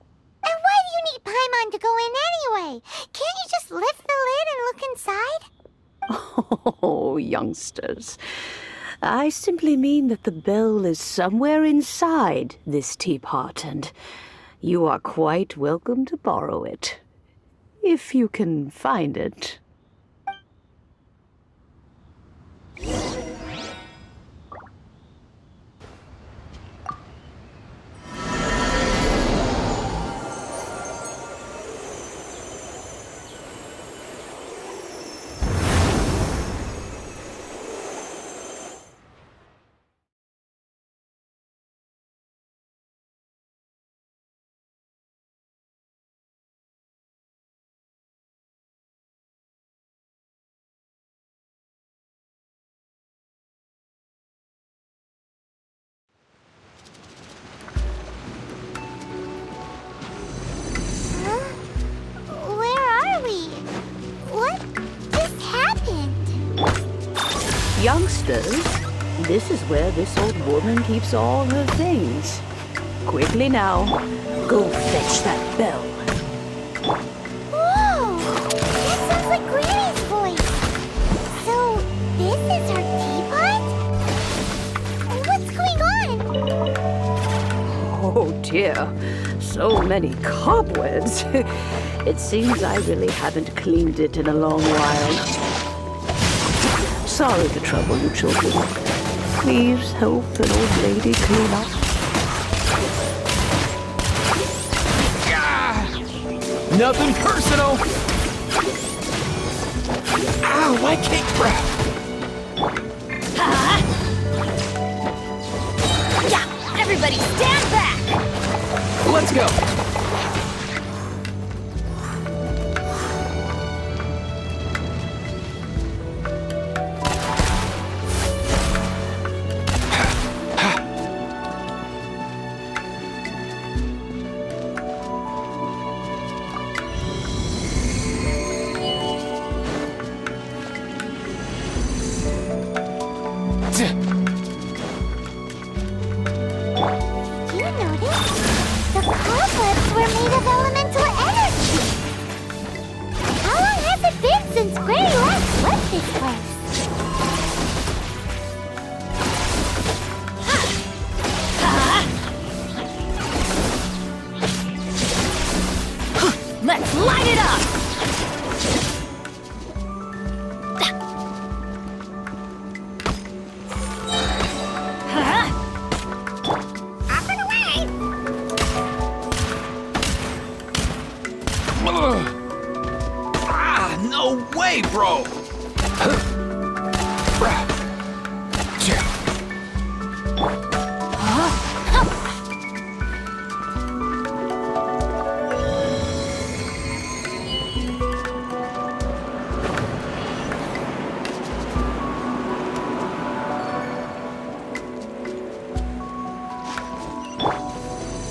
And why do you need Paimon to go in anyway? Can't you just lift the lid and look inside? Oh, youngsters. I simply mean that the bell is somewhere inside this teapot, and you are quite welcome to borrow it. If you can find it. Youngsters, this is where this old woman keeps all her things. Quickly now, go fetch that bell. Whoa! That sounds like Granny's voice. So, this is her teapot? What's going on? Oh dear, so many cobwebs. It seems I really haven't cleaned it in a long while. Sorry to trouble you children. Please help an old lady clean up. Nothing personal. Ow, my cake breath. Yeah, everybody stand back. Let's go. Let's light it up! Up and away! No way, bro!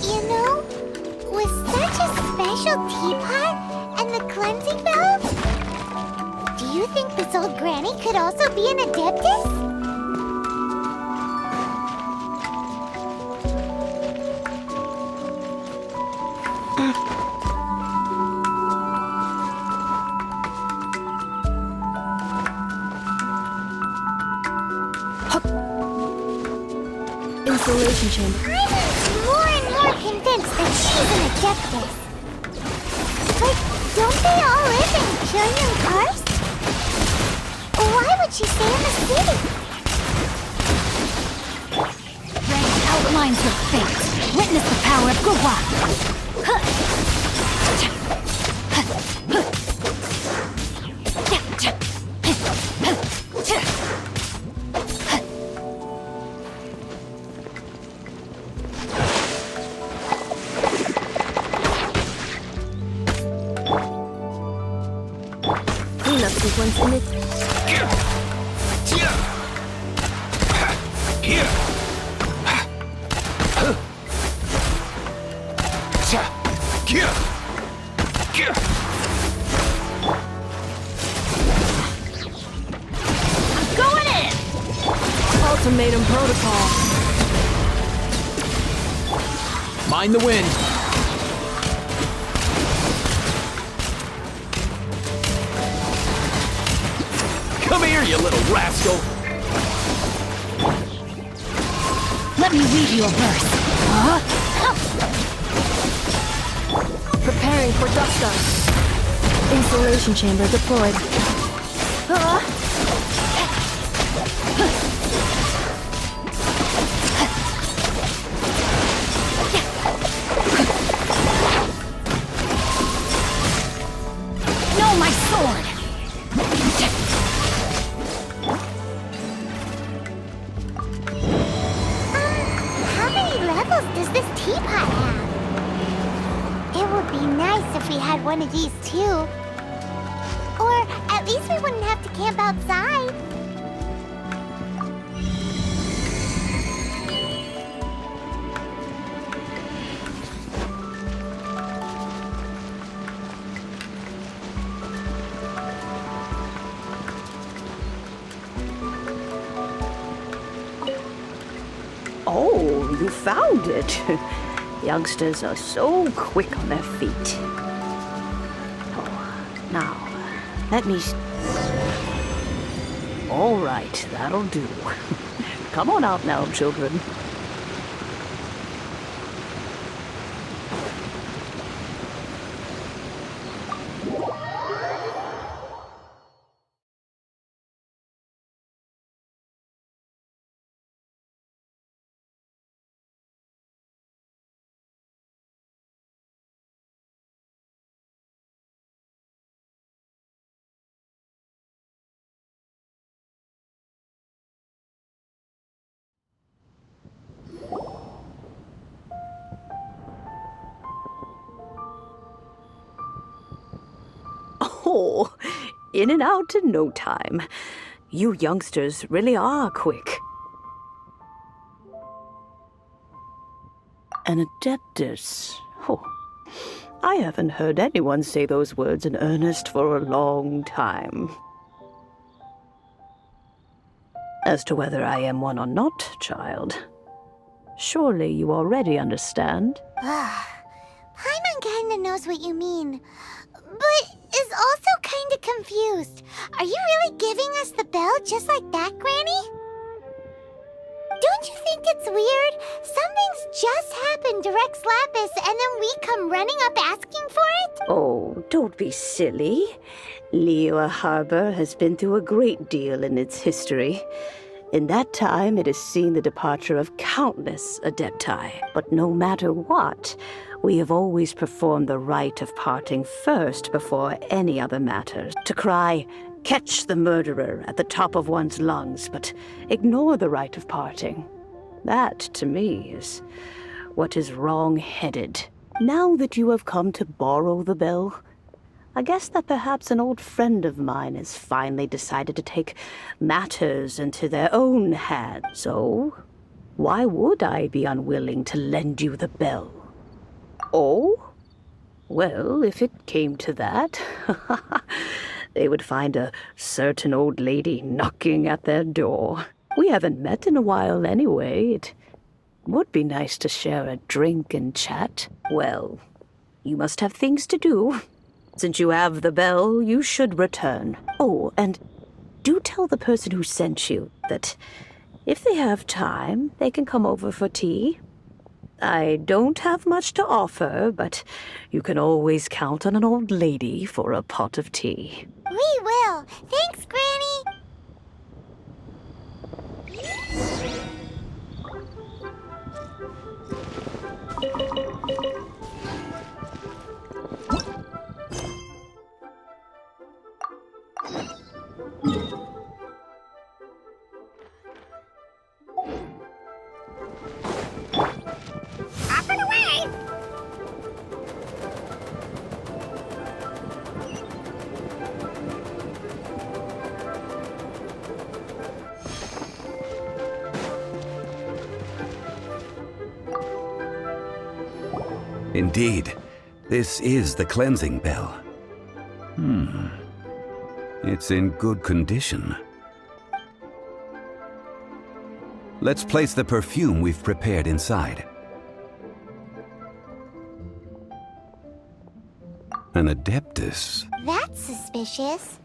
You know, with such a special teapot and the cleansing bell, do you think this old granny could also be an adeptus? Installation chamber. I'm more and more convinced that she's an adeptus. But don't they all live in Trillium Cars? Why would she stay in the city? Red outlines your fate. Witness the power of Gua. startup sequence in it. Going in! Ultimatum protocol. Mind the wind. Come here, you little rascal. Let me read you a verse. Preparing for dust up. Insulation chamber deployed. No, my sword! How many levels does this teapot have? It would be nice if we had one of these too. Or at least we wouldn't have to camp outside. Oh, you found it. Youngsters are so quick on their feet. Oh, now, let me... All right, that'll do. Come on out now, children. Oh, in and out in no time. You youngsters really are quick. An adeptus. Oh, I haven't heard anyone say those words in earnest for a long time. As to whether I am one or not, child, surely you already understand. Paimon kinda knows what you mean, but is also kinda confused. Are you really giving us the bell just like that, Granny? Don't you think it's weird? Something's just happened to Rex Lapis and then we come running up asking for it? Oh, don't be silly. Liyue Harbor has been through a great deal in its history. In that time, it has seen the departure of countless Adepti. But no matter what, we have always performed the rite of parting first before any other matters. To cry, "Catch the murderer," at the top of one's lungs, but ignore the rite of parting. That, to me, is what is wrong-headed. Now that you have come to borrow the bell, I guess that perhaps an old friend of mine has finally decided to take matters into their own hands. So, why would I be unwilling to lend you the bell? Oh? Well, if it came to that, they would find a certain old lady knocking at their door. We haven't met in a while anyway. It would be nice to share a drink and chat. Well, you must have things to do. Since you have the bell, you should return. Oh, and do tell the person who sent you that if they have time, they can come over for tea. I don't have much to offer, but you can always count on an old lady for a pot of tea. We will. Thanks, Granny. Up and away! Indeed, this is the cleansing bell. It's in good condition. Let's place the perfume we've prepared inside. An Adeptus. That's suspicious.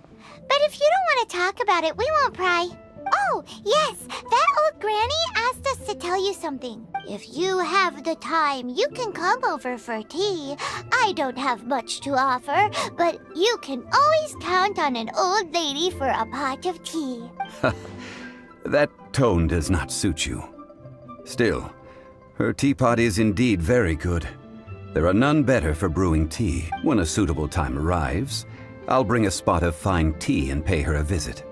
But if you don't want to talk about it, we won't pry. Oh, yes, that old granny asked us to tell you something. If you have the time, you can come over for tea. I don't have much to offer, but you can always count on an old lady for a pot of tea. That tone does not suit you. Still, her teapot is indeed very good. There are none better for brewing tea. When a suitable time arrives, I'll bring a spot of fine tea and pay her a visit.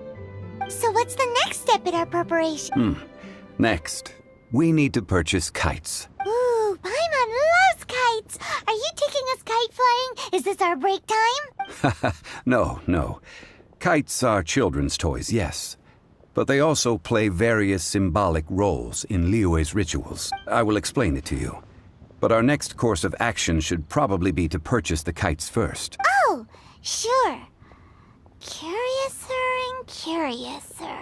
So what's the next step in our preparation? Next, we need to purchase kites. Ooh, Paimon loves kites! Are you taking us kite flying? Is this our break time? No. Kites are children's toys, yes. But they also play various symbolic roles in Liyue's rituals. I will explain it to you. But our next course of action should probably be to purchase the kites first. Oh, sure. Curiouser and curiouser.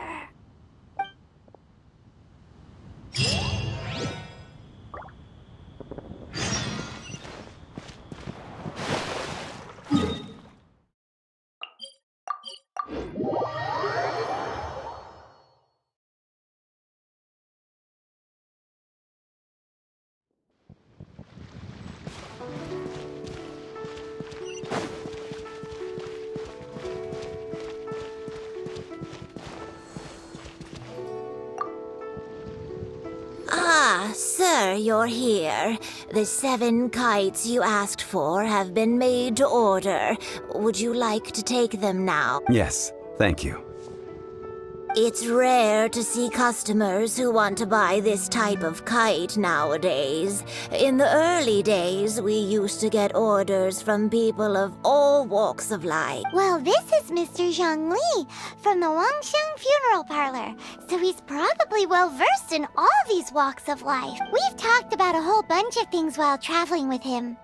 Ah, sir, you're here. The 7 kites you asked for have been made to order. Would you like to take them now? Yes, thank you. It's rare to see customers who want to buy this type of kite nowadays. In the early days, we used to get orders from people of all walks of life. Well, this is Mr. Zongli from the Wangsheng Funeral Parlor, so he's probably well-versed in all these walks of life. We've talked about a whole bunch of things while traveling with him.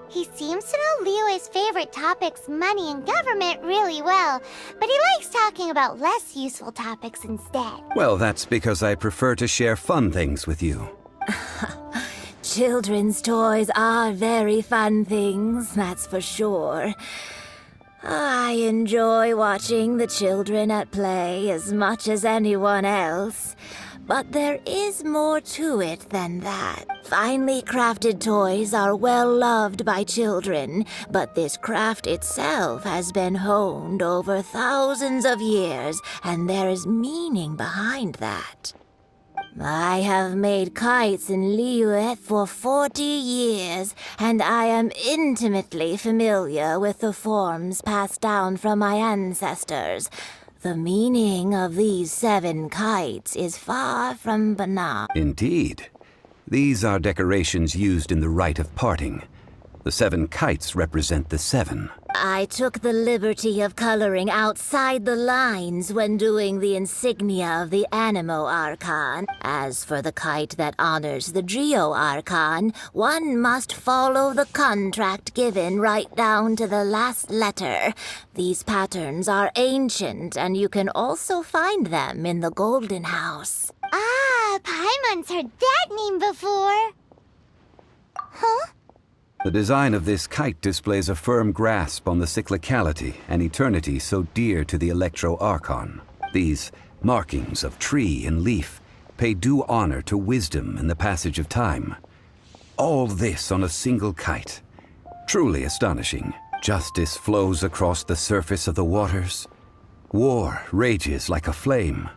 He seems to know Liyue's favorite topics, money and government, really well, but he likes talking about less useful topics instead. Well, that's because I prefer to share fun things with you. Children's toys are very fun things, that's for sure. I enjoy watching the children at play as much as anyone else. But there is more to it than that. Finely crafted toys are well loved by children, but this craft itself has been honed over thousands of years, and there is meaning behind that. I have made kites in Liyue for 40 years, and I am intimately familiar with the forms passed down from my ancestors. The meaning of these 7 kites is far from banal. Indeed. These are decorations used in the Rite of Parting. The 7 kites represent the 7. I took the liberty of coloring outside the lines when doing the insignia of the Animo Archon. As for the kite that honors the Geo Archon, one must follow the contract given right down to the last letter. These patterns are ancient, and you can also find them in the Golden House. Ah, Paimon's heard that name before. Huh? The design of this kite displays a firm grasp on the cyclicality and eternity so dear to the Electro Archon. These markings of tree and leaf pay due honor to wisdom and the passage of time. All this on a single kite. Truly astonishing. Justice flows across the surface of the waters. War rages like a flame.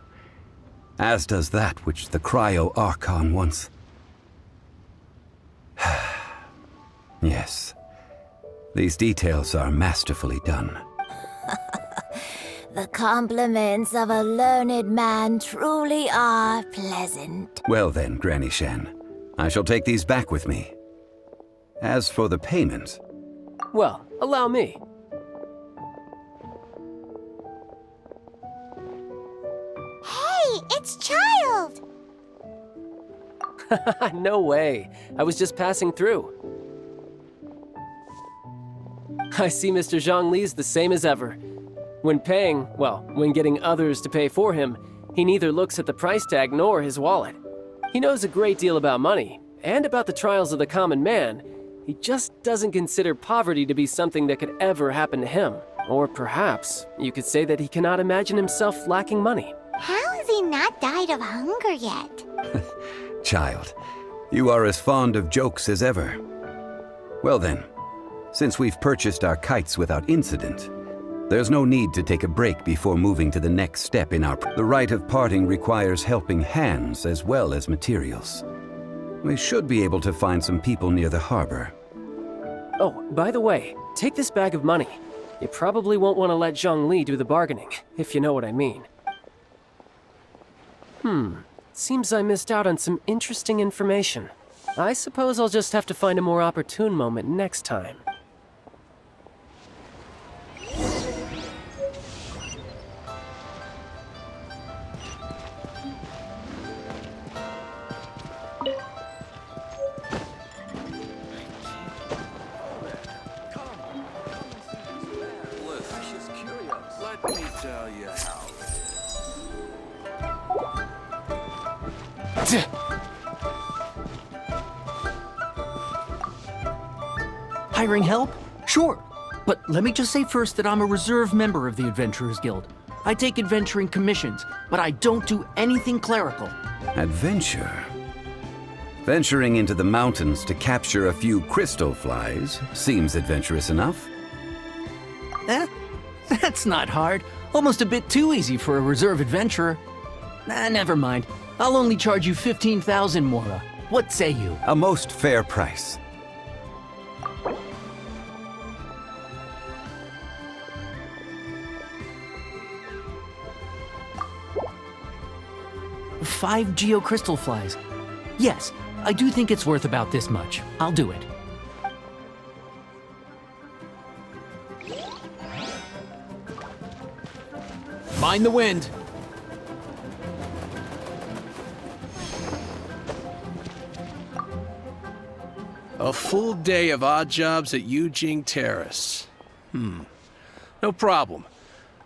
As does that which the Cryo Archon once... Yes. These details are masterfully done. The compliments of a learned man truly are pleasant. Well then, Granny Shan, I shall take these back with me. As for the payment... Well, allow me. Hey, it's Child! No way. I was just passing through. I see Mr. Zhongli's the same as ever. When when getting others to pay for him, he neither looks at the price tag nor his wallet. He knows a great deal about money, and about the trials of the common man. He just doesn't consider poverty to be something that could ever happen to him. Or perhaps you could say that he cannot imagine himself lacking money. How has he not died of hunger yet? Child, you are as fond of jokes as ever. Well then, since we've purchased our kites without incident, there's no need to take a break before moving to the next step in our... The Rite of Parting requires helping hands as well as materials. We should be able to find some people near the harbor. Oh, by the way, take this bag of money. You probably won't want to let Zhongli do the bargaining, if you know what I mean. Seems I missed out on some interesting information. I suppose I'll just have to find a more opportune moment next time. Let me tell you how. Hiring help? Sure. But let me just say first that I'm a reserve member of the Adventurers Guild. I take adventuring commissions, but I don't do anything clerical. Adventure? Venturing into the mountains to capture a few crystal flies seems adventurous enough. That's not hard. Almost a bit too easy for a reserve adventurer. Never mind. I'll only charge you 15,000 Mora. What say you? A most fair price. Five geocrystal flies. Yes, I do think it's worth about this much. I'll do it. Mind the wind. A full day of odd jobs at Yujing Terrace. No problem.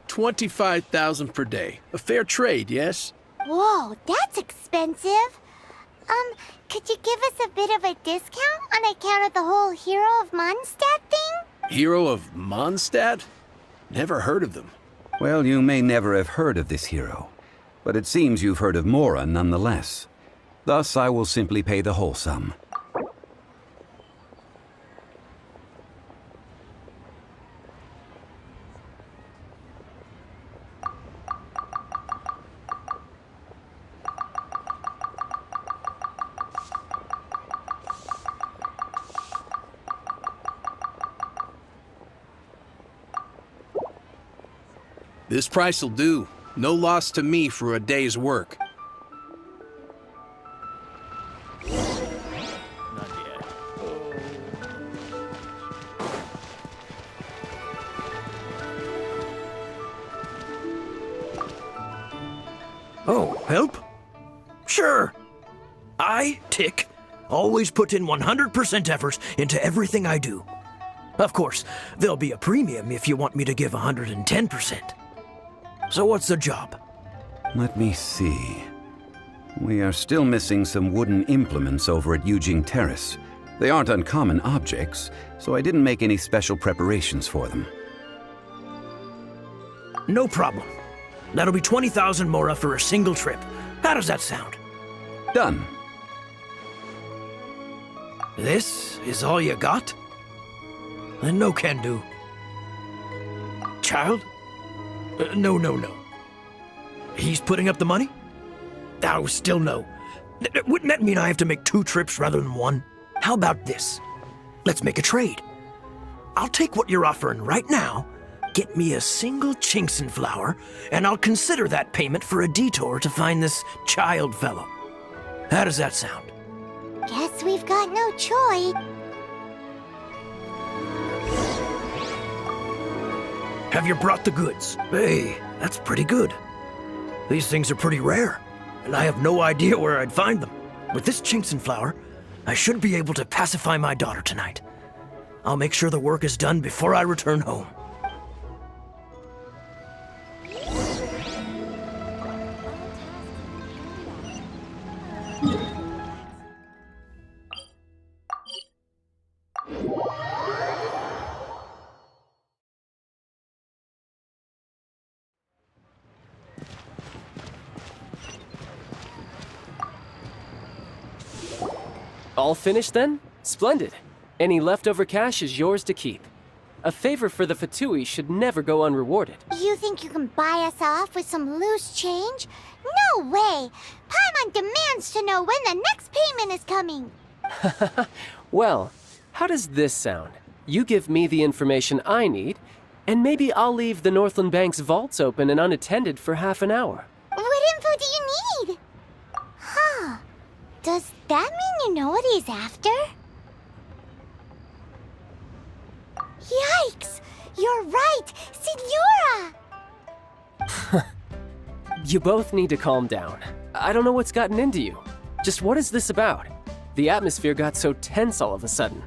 25,000 per day. A fair trade, yes? Whoa, that's expensive. Could you give us a bit of a discount on account of the whole Hero of Mondstadt thing? Hero of Mondstadt? Never heard of them. Well, you may never have heard of this hero, but it seems you've heard of Mora nonetheless. Thus, I will simply pay the whole sum. This price'll do. No loss to me for a day's work. Not yet. Oh, help? Sure. I, Tick, always put in 100% effort into everything I do. Of course, there'll be a premium if you want me to give 110%. So what's the job? Let me see. We are still missing some wooden implements over at Yujing Terrace. They aren't uncommon objects, so I didn't make any special preparations for them. No problem. That'll be 20,000 Mora for a single trip. How does that sound? Done. This is all you got? Then no can do. Child? No. He's putting up the money? Oh, still no. Wouldn't that mean I have to make 2 trips rather than 1? How about this? Let's make a trade. I'll take what you're offering right now, get me a single Chinkson flower, and I'll consider that payment for a detour to find this child fellow. How does that sound? Guess we've got no choice. Have you brought the goods? Hey, that's pretty good. These things are pretty rare, and I have no idea where I'd find them. With this Chinks flour, I should be able to pacify my daughter tonight. I'll make sure the work is done before I return home. All finished then? Splendid. Any leftover cash is yours to keep. A favor for the Fatui should never go unrewarded. You think you can buy us off with some loose change? No way! Paimon demands to know when the next payment is coming! Well, how does this sound? You give me the information I need, and maybe I'll leave the Northland Bank's vaults open and unattended for half an hour. What info do you need? Huh. Does that mean you know what he's after? Yikes! You're right! Signora! You both need to calm down. I don't know what's gotten into you. Just what is this about? The atmosphere got so tense all of a sudden.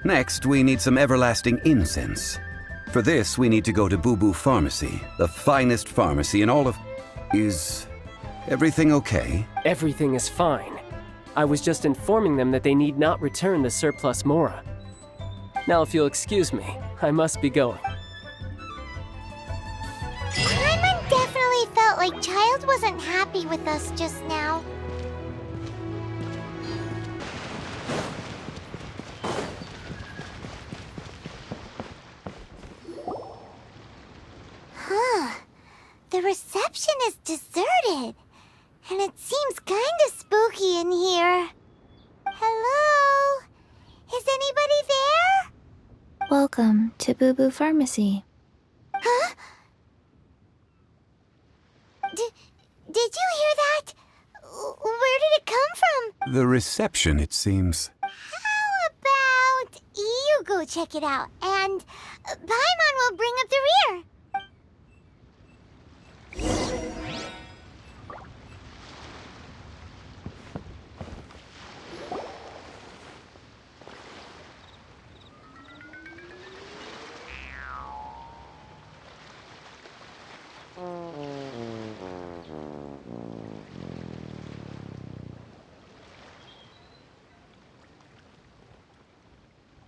Next, we need some everlasting incense. For this, we need to go to Boo Boo Pharmacy, the finest pharmacy in all of... Is everything okay? Everything is fine. I was just informing them that they need not return the surplus Mora. Now, if you'll excuse me, I must be going. Paimon definitely felt like Child wasn't happy with us just now. Huh. The reception is deserted. And it seems kinda spooky in here. Hello? Is anybody there? Welcome to Boo Boo Pharmacy. Huh? Did you hear that? Where did it come from? The reception, it seems. How about you go check it out, and Paimon will bring up the rear.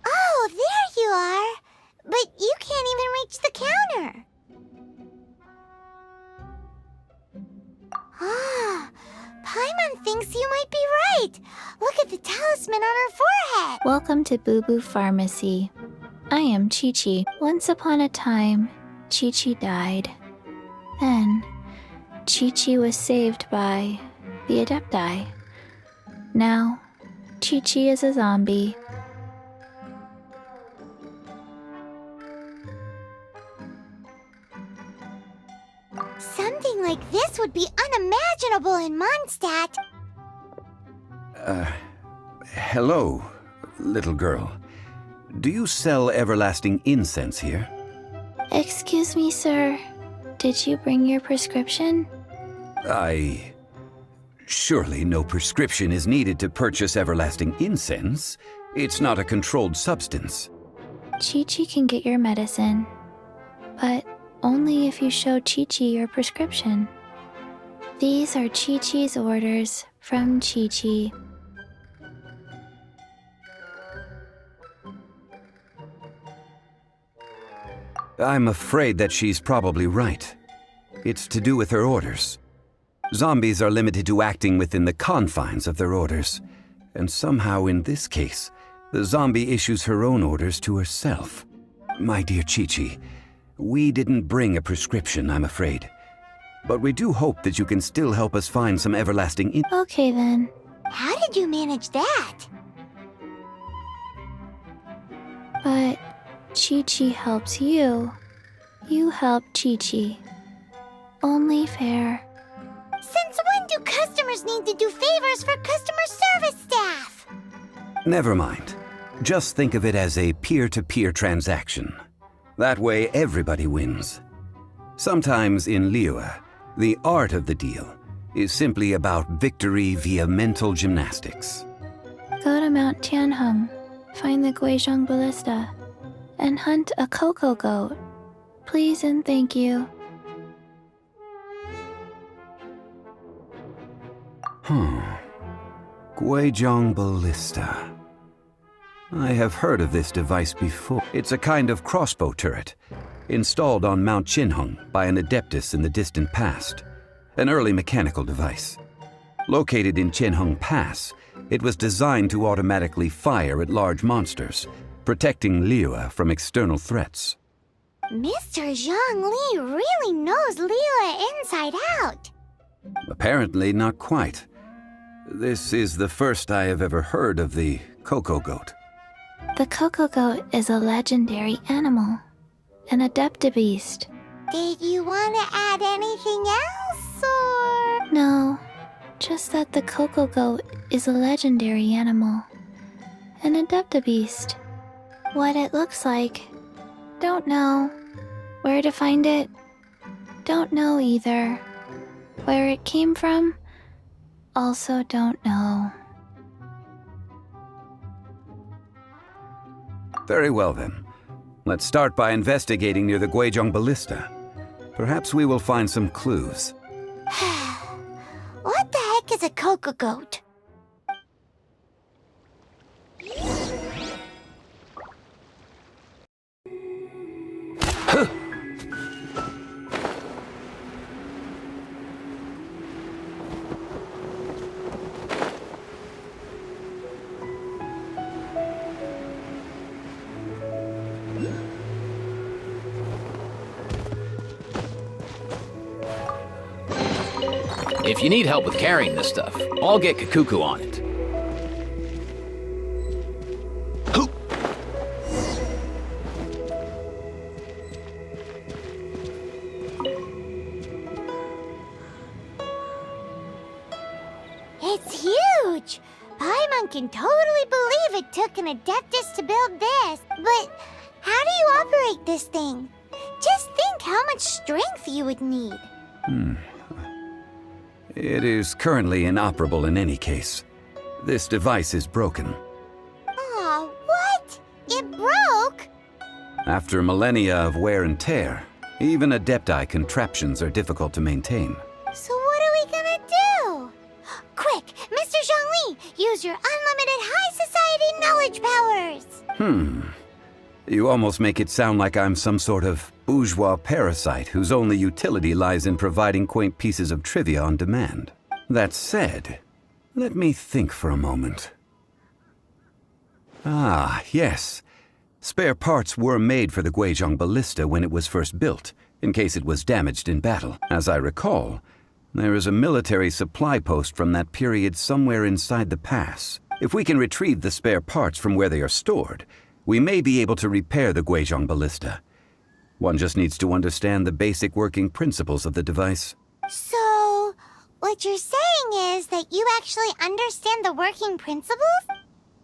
Oh, there you are. But you can't even reach the counter. Ah, Paimon thinks you might be right. Look at the talisman on her forehead. Welcome to Boo Boo Pharmacy. I am Chi-Chi. Once upon a time, Chi-Chi died. Then, Chi-Chi was saved by the Adepti. Now, Chi-Chi is a zombie. Something like this would be unimaginable in Mondstadt. Hello, little girl. Do you sell everlasting incense here? Excuse me, sir. Did you bring your prescription? Surely no prescription is needed to purchase everlasting incense. It's not a controlled substance. Chi-Chi can get your medicine, but only if you show Chi-Chi your prescription. These are Chi-Chi's orders from Chi-Chi. I'm afraid that she's probably right. It's to do with her orders. Zombies are limited to acting within the confines of their orders. And somehow in this case, the zombie issues her own orders to herself. My dear Chi-Chi, we didn't bring a prescription, I'm afraid. But we do hope that you can still help us find some everlasting Okay then. How did you manage that? But Chi-Chi helps you. You help Chi-Chi. Only fair. Since when do customers need to do favors for customer service staff? Never mind. Just think of it as a peer-to-peer transaction. That way everybody wins. Sometimes in Liyue, The art of the deal is simply about victory via mental gymnastics. Go to Mount Tianheng, find the Guizhong Ballista, and hunt a cocoa goat. Please and thank you. Guizhong Ballista. I have heard of this device before. It's a kind of crossbow turret, installed on Mount Tianheng by an adeptus in the distant past. An early mechanical device. Located in Tianheng Pass, it was designed to automatically fire at large monsters, protecting Liyue from external threats. Mr. Zongli really knows Liyue inside out. Apparently not quite. This is the first I have ever heard of the cocoa goat. The cocoa goat is a legendary animal, an adeptabeast. Did you want to add anything else, or...? No, just that the cocoa goat is a legendary animal, an adeptabeast. What it looks like, don't know. Where to find it, don't know either. Where it came from, also don't know. Very well then. Let's start by investigating near the Guizhong Ballista. Perhaps we will find some clues. What the heck is a cocoa goat? If you need help with carrying this stuff, I'll get Kakuku on it. It's huge! Paimon can totally believe it took an adeptus to build this. But how do you operate this thing? Just think how much strength you would need. It is currently inoperable in any case. This device is broken. Aw, what? It broke? After millennia of wear and tear, even Adepti contraptions are difficult to maintain. So what are we gonna do? Quick, Mr. Zhongli, use your unlimited high society knowledge powers! You almost make it sound like I'm some sort of bourgeois parasite whose only utility lies in providing quaint pieces of trivia on demand. That said, let me think for a moment. Ah, yes. Spare parts were made for the Guizhong Ballista when it was first built, in case it was damaged in battle. As I recall, there is a military supply post from that period somewhere inside the pass. If we can retrieve the spare parts from where they are stored, we may be able to repair the Guizhong Ballista. One just needs to understand the basic working principles of the device. So, what you're saying is that you actually understand the working principles?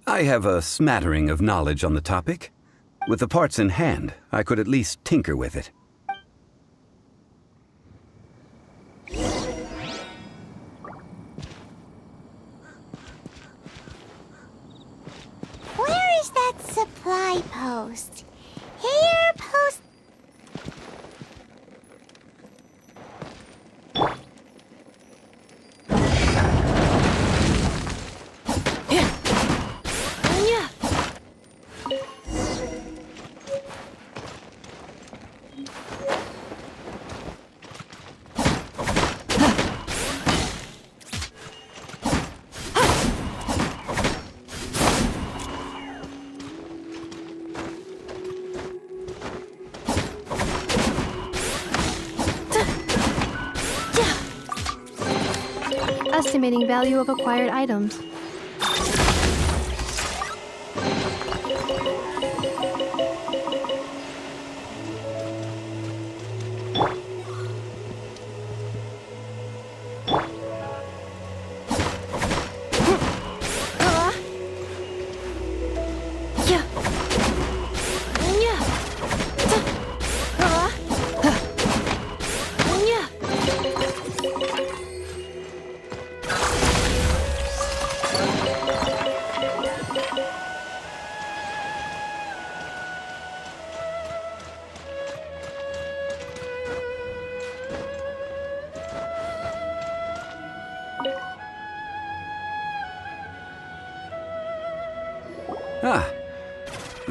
I have a smattering of knowledge on the topic. With the parts in hand, I could at least tinker with it. Where is that supply post? Here, post... Estimating value of acquired items.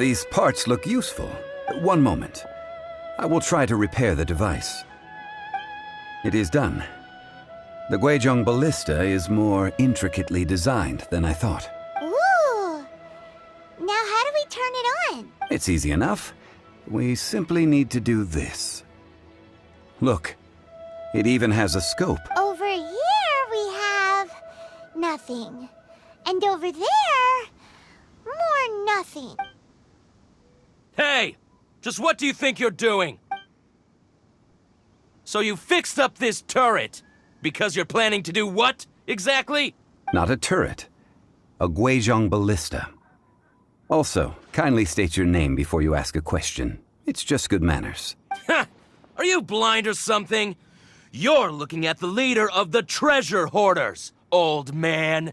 These parts look useful. One moment. I will try to repair the device. It is done. The Guizhong ballista is more intricately designed than I thought. Ooh! Now how do we turn it on? It's easy enough. We simply need to do this. Look, it even has a scope. Over here we have nothing. And over there, more nothing. Hey! Just what do you think you're doing? So you fixed up this turret because you're planning to do what, exactly? Not a turret. A Guizhong ballista. Also, kindly state your name before you ask a question. It's just good manners. Ha! Are you blind or something? You're looking at the leader of the treasure hoarders, old man.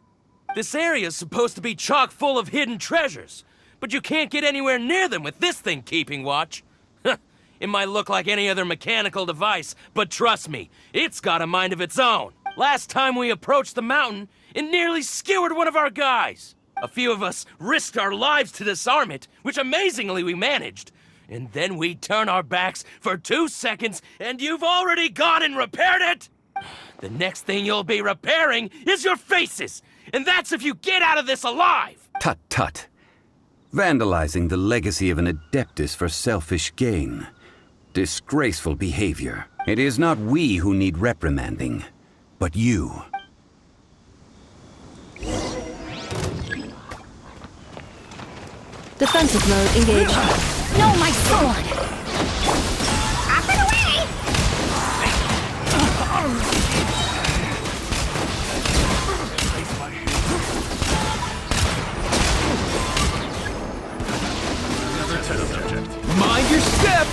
This area's supposed to be chock full of hidden treasures, but you can't get anywhere near them with this thing keeping watch. It might look like any other mechanical device, but trust me, it's got a mind of its own. Last time we approached the mountain, it nearly skewered one of our guys. A few of us risked our lives to disarm it, which amazingly we managed. And then we turn our backs for 2 seconds, and you've already gone and repaired it! The next thing you'll be repairing is your faces! And that's if you get out of this alive! Tut tut. Vandalizing the legacy of an Adeptus for selfish gain. Disgraceful behavior. It is not we who need reprimanding, but you. Defensive mode engaged. No, my sword! Off and away! Mind your step!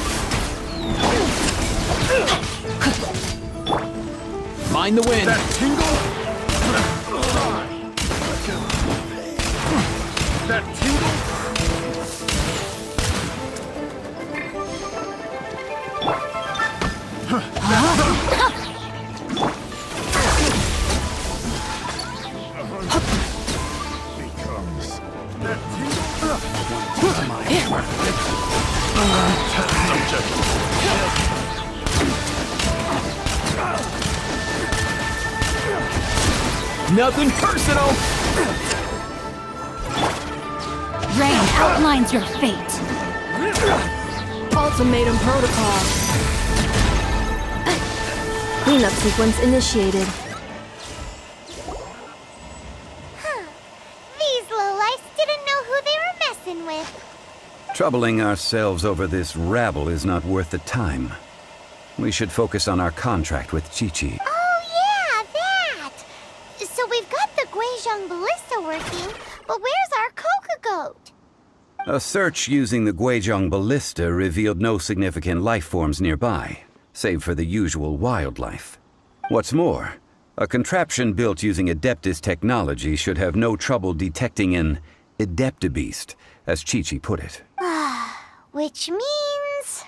Mind the wind. That tingle? That tingle? Becomes that Nothing personal! Rain outlines your fate. Ultimatum protocol. Cleanup sequence initiated. These lowlifes didn't know who they were messing with. Troubling ourselves over this rabble is not worth the time. We should focus on our contract with Chi-Chi. Oh yeah, that! So we've got the Guizhong ballista working, but where's our Coca Goat? A search using the Guizhong ballista revealed no significant life forms nearby, save for the usual wildlife. What's more, a contraption built using Adeptus technology should have no trouble detecting an Adeptabeast, as Chi-Chi put it. Which means...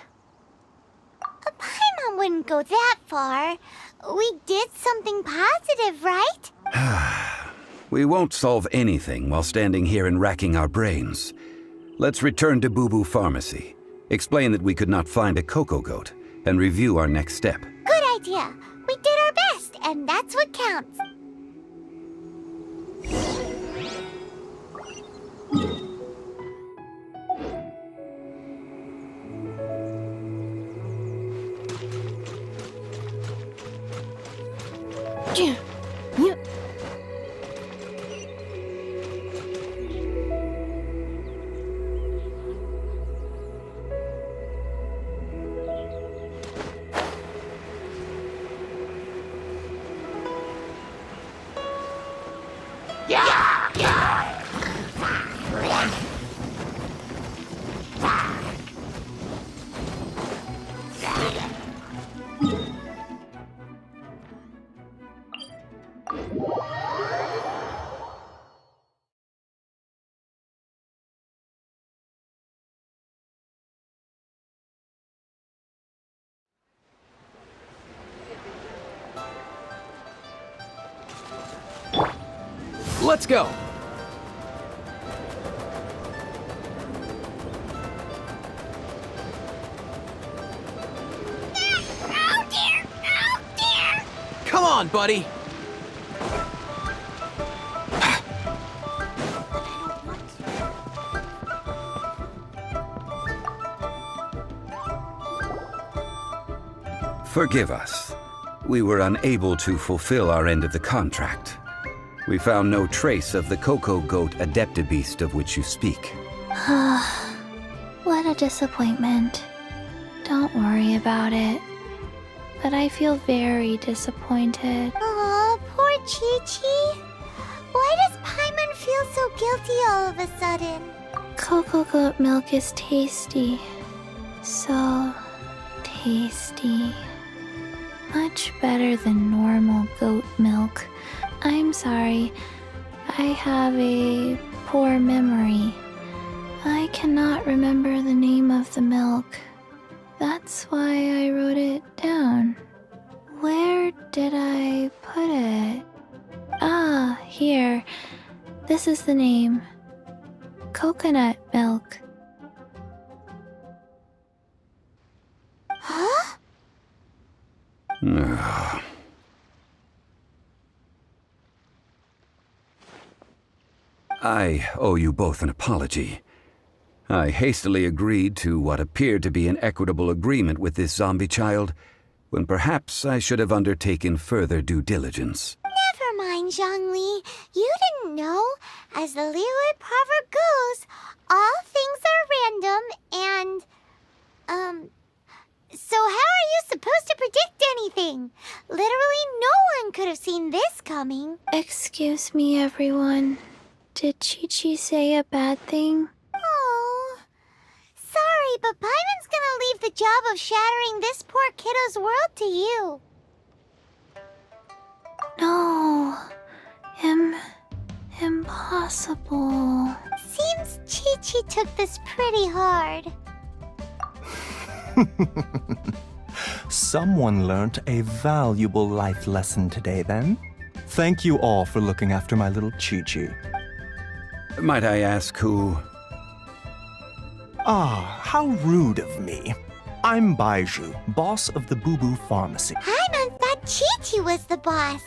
a Paimon wouldn't go that far. We did something positive, right? We won't solve anything while standing here and racking our brains. Let's return to Boo Boo Pharmacy, explain that we could not find a Coco Goat, and review our next step. Good idea. We did our best, and that's what counts. Let's go! on, buddy! Forgive us. We were unable to fulfill our end of the contract. We found no trace of the Cocoa Goat Adeptabeast of which you speak. What a disappointment. Don't worry about it. But I feel very disappointed. Aw, poor Chi-Chi. Why does Paimon feel so guilty all of a sudden? Cocoa goat milk is tasty. So tasty. Much better than normal goat milk. I'm sorry. I have a poor memory. I cannot remember the name of the milk. That's why I wrote it down. Where did I put it? Ah, here. This is the name. Coconut milk. Huh? I owe you both an apology. I hastily agreed to what appeared to be an equitable agreement with this zombie child, when perhaps I should have undertaken further due diligence. Never mind, Zongli. You didn't know. As the Liyue proverb goes, all things are random and, so how are you supposed to predict anything? Literally no one could have seen this coming. Excuse me, everyone. Did Chi-Chi say a bad thing? Oh, sorry, but Paimon's gonna leave the job of shattering this poor kiddo's world to you. No. Impossible. Seems Chi-Chi took this pretty hard. Someone learnt a valuable life lesson today, then. Thank you all for looking after my little Chi-Chi. Might I ask who? Ah, how rude of me. I'm Baiju, boss of the Boo Boo Pharmacy. Paimon thought Chi-Chi was the boss.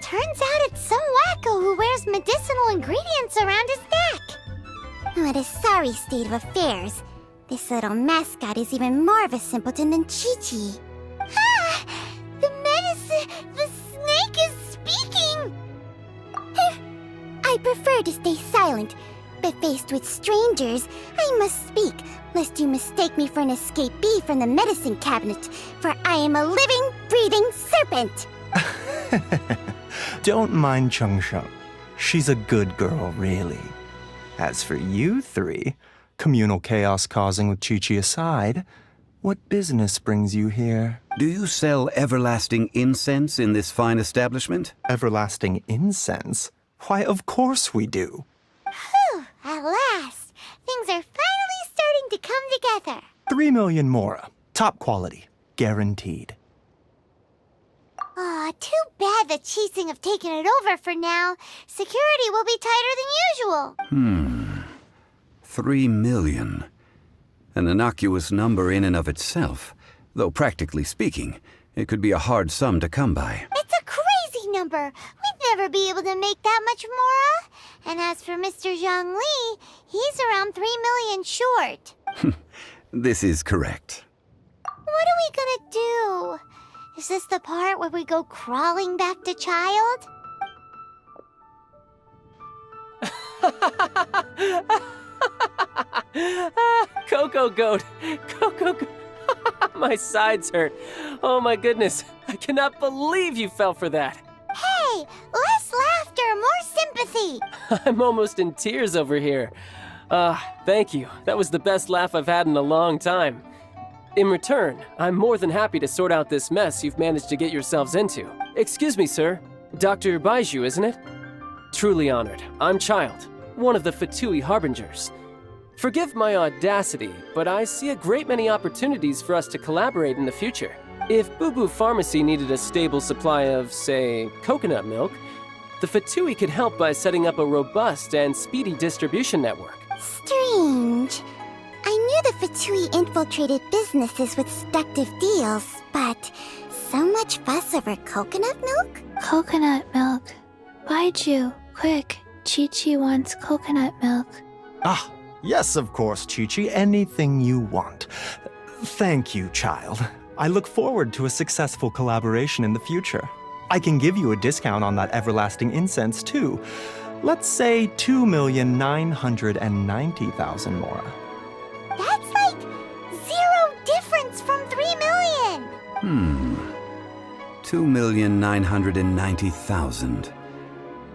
Turns out it's some wacko who wears medicinal ingredients around his neck. What a sorry state of affairs. This little mascot is even more of a simpleton than Chi-Chi. Ah! The snake is speaking! I prefer to stay silent, but faced with strangers, I must speak, lest you mistake me for an escapee from the medicine cabinet, for I am a living, breathing serpent! Don't mind Chung-Sheng. She's a good girl, really. As for you three, communal chaos causing with Chi-Chi aside, what business brings you here? Do you sell everlasting incense in this fine establishment? Everlasting incense? Why, of course we do. Whew, at last. Things are finally starting to come together. 3 million mora. Top quality. Guaranteed. Aw, too bad the Chising have taken it over for now. Security will be tighter than usual. 3 million. An innocuous number in and of itself, though practically speaking, it could be a hard sum to come by. It's a crazy number. We'd never be able to make that much mora. And as for Mr. Zongli, he's around 3 million short. This is correct. What are we gonna do? Is this the part where we go crawling back to child? Cocoa Goat! Cocoa Goat! My sides hurt. Oh my goodness. I cannot believe you fell for that. Hey, less laughter, more sympathy. I'm almost in tears over here. Thank you. That was the best laugh I've had in a long time. In return, I'm more than happy to sort out this mess you've managed to get yourselves into. Excuse me, sir. Dr. Baiju, isn't it? Truly honored. I'm Child, one of the Fatui Harbingers. Forgive my audacity, but I see a great many opportunities for us to collaborate in the future. If Boo Boo Pharmacy needed a stable supply of, say, coconut milk, the Fatui could help by setting up a robust and speedy distribution network. Strange. I knew the Fatui infiltrated businesses with seductive deals, but so much fuss over coconut milk? Coconut milk. Baiju, quick. Chi-Chi wants coconut milk. Ah, yes, of course, Chi-Chi. Anything you want. Thank you, child. I look forward to a successful collaboration in the future. I can give you a discount on that everlasting incense, too. Let's say 2,990,000 more. That's like 0 difference from 3 million! 2,990,000.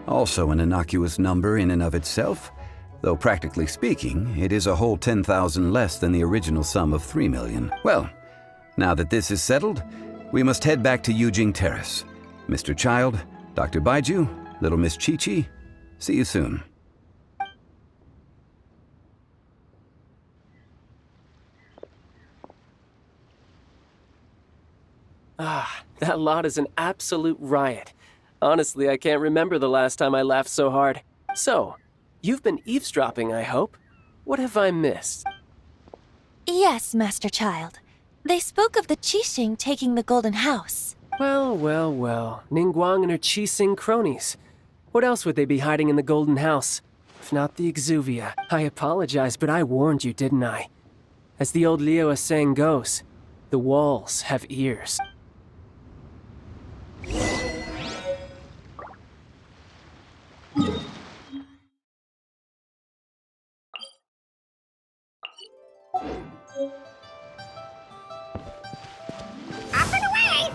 Also an innocuous number in and of itself, though practically speaking, it is a whole 10,000 less than the original sum of 3 million. Well, now that this is settled, we must head back to Yujing Terrace. Mr. Child, Dr. Baiju, little Miss Chi-Chi, see you soon. Ah, that lot is an absolute riot. Honestly, I can't remember the last time I laughed so hard. So, you've been eavesdropping, I hope. What have I missed? Yes, Master Child. They spoke of the Qixing taking the Golden House. Well, well, well. Ningguang and her Qixing cronies. What else would they be hiding in the Golden House? If not the Exuvia. I apologize, but I warned you, didn't I? As the old Liyue saying goes, the walls have ears. Up and away!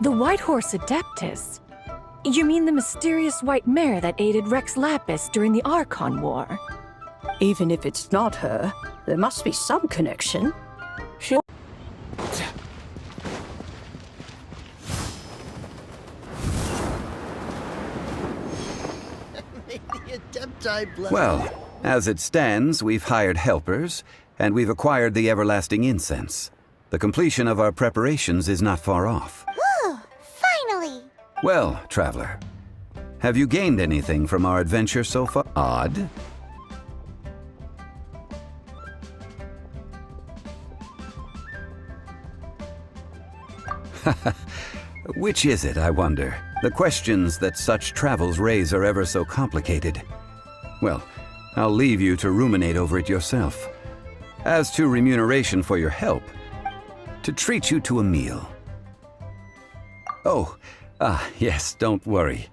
The White Horse Adeptus? You mean the mysterious white mare that aided Rex Lapis during the Archon War? Even if it's not her, there must be some connection. Well, as it stands, we've hired helpers, and we've acquired the everlasting incense. The completion of our preparations is not far off. Whew, finally! Well, traveler, have you gained anything from our adventure so far? Odd? Which is it, I wonder? The questions that such travels raise are ever so complicated. Well, I'll leave you to ruminate over it yourself. As to remuneration for your help, to treat you to a meal. Oh, yes, don't worry.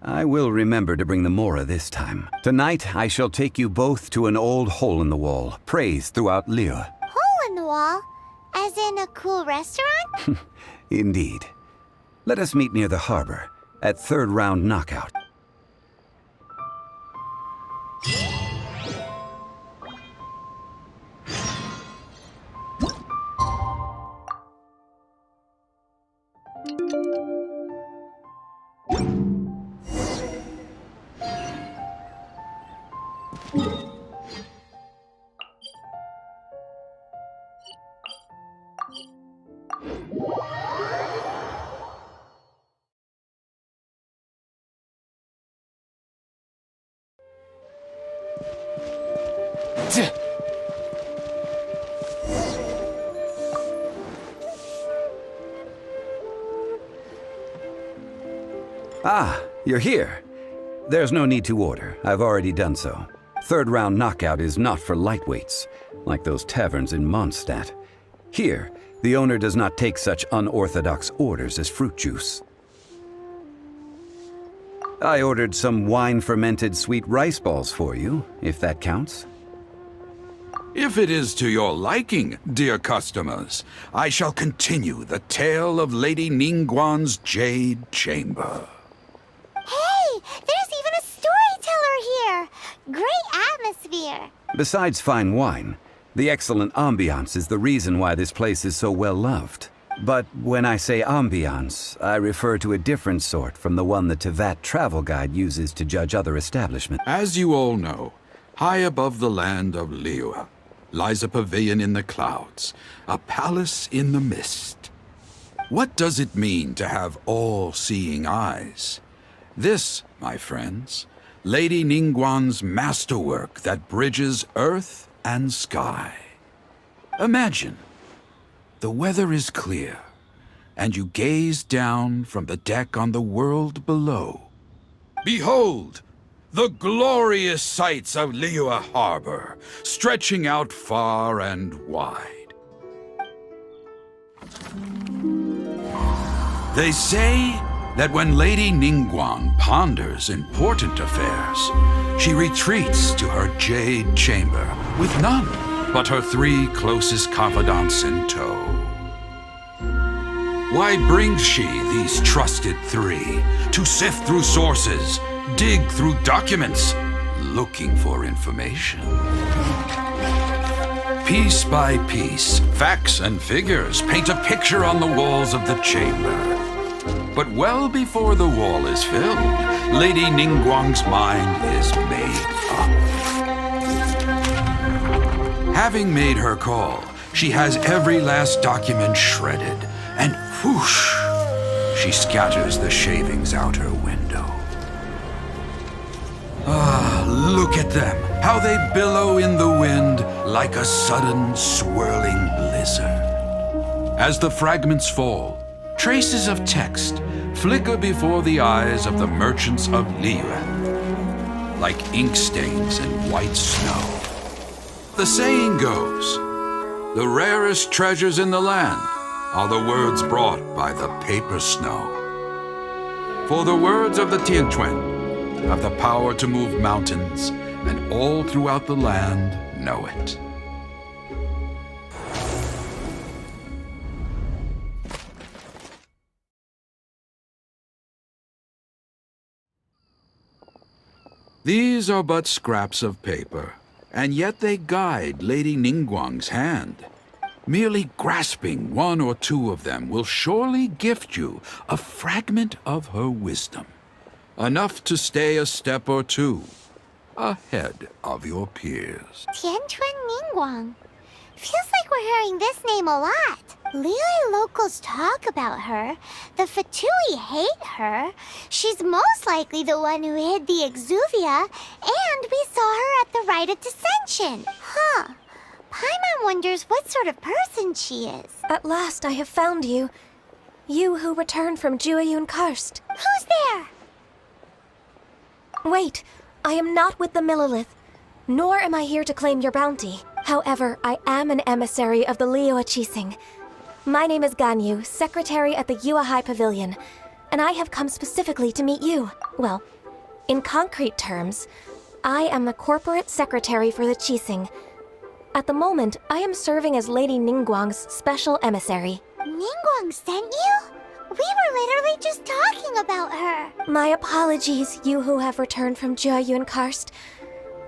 I will remember to bring the Mora this time. Tonight, I shall take you both to an old hole-in-the-wall, praised throughout Liyue. Hole in the wall? As in a cool restaurant? Indeed. Let us meet near the harbor, at third round knockout. Ah, you're here. There's no need to order. I've already done so. Third round knockout is not for lightweights, like those taverns in Mondstadt. Here, the owner does not take such unorthodox orders as fruit juice. I ordered some wine-fermented sweet rice balls for you, if that counts. If it is to your liking, dear customers, I shall continue the tale of Lady Ningguang's Jade Chamber. Hey, there's even a storyteller here! Great atmosphere! Besides fine wine, the excellent ambiance is the reason why this place is so well loved. But when I say ambiance, I refer to a different sort from the one the Tevat travel guide uses to judge other establishments. As you all know, high above the land of Liyue lies a pavilion in the clouds, a palace in the mist. What does it mean to have all-seeing eyes? This, my friends, Lady Ningguang's masterwork that bridges earth and sky. Imagine, the weather is clear, and you gaze down from the deck on the world below. Behold, the glorious sights of Liyue Harbor, stretching out far and wide. They say that when Lady Ningguang ponders important affairs, she retreats to her jade chamber with none but her 3 closest confidants in tow. Why brings she these trusted 3 to sift through sources, dig through documents, looking for information? Piece by piece, facts and figures paint a picture on the walls of the chamber. But well before the wall is filled, Lady Ningguang's mind is made up. Having made her call, she has every last document shredded, and whoosh, she scatters the shavings out her window. Ah, look at them, how they billow in the wind like a sudden swirling blizzard. As the fragments fall, traces of text flicker before the eyes of the merchants of Liyue, like ink stains in white snow. The saying goes, the rarest treasures in the land are the words brought by the paper snow. For the words of the Tianquan have the power to move mountains, and all throughout the land know it. These are but scraps of paper, and yet they guide Lady Ningguang's hand. Merely grasping 1 or 2 of them will surely gift you a fragment of her wisdom, enough to stay a step or 2 ahead of your peers. Tianquan Ningguang. Feels like we're hearing this name a lot. Liyue locals talk about her. The Fatui hate her. She's most likely the one who hid the Exuvia, and we saw her at the Rite of Dissension. Huh. Paimon wonders what sort of person she is. At last I have found you. You who returned from Jueyun Karst. Who's there? Wait, I am not with the Millelith, nor am I here to claim your bounty. However, I am an emissary of the Liyue Qixing. My name is Ganyu, secretary at the Yue High Pavilion, and I have come specifically to meet you. Well, in concrete terms, I am the corporate secretary for the Qixing. At the moment, I am serving as Lady Ningguang's special emissary. Ningguang sent you? We were literally just talking about her. My apologies, you who have returned from Jueyun Karst.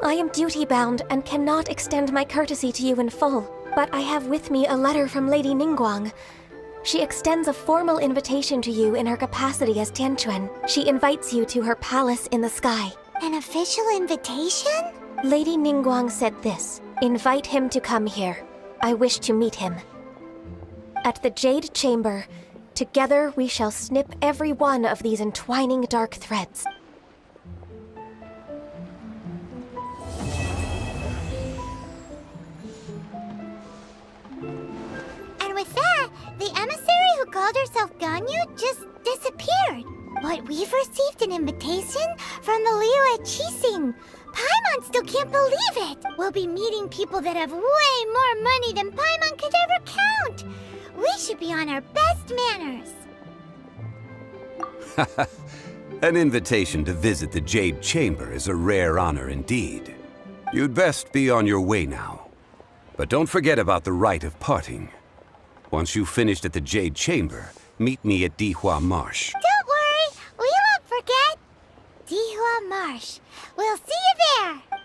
I am duty-bound and cannot extend my courtesy to you in full, but I have with me a letter from Lady Ningguang. She extends a formal invitation to you in her capacity as Tianquan. She invites you to her palace in the sky. An official invitation? Lady Ningguang said this. Invite him to come here. I wish to meet him. At the Jade Chamber, together we shall snip every one of these entwining dark threads. And with that, the emissary who called herself Ganyu just disappeared. But we've received an invitation from the Liyue Qixing. Paimon still can't believe it. We'll be meeting people that have way more money than Paimon could ever count. We should be on our best manners. An invitation to visit the Jade Chamber is a rare honor indeed. You'd best be on your way now. But don't forget about the Rite of Parting. Once you've finished at the Jade Chamber, meet me at Dihua Marsh. Don't worry, we won't forget. Dihua Marsh. We'll see you there.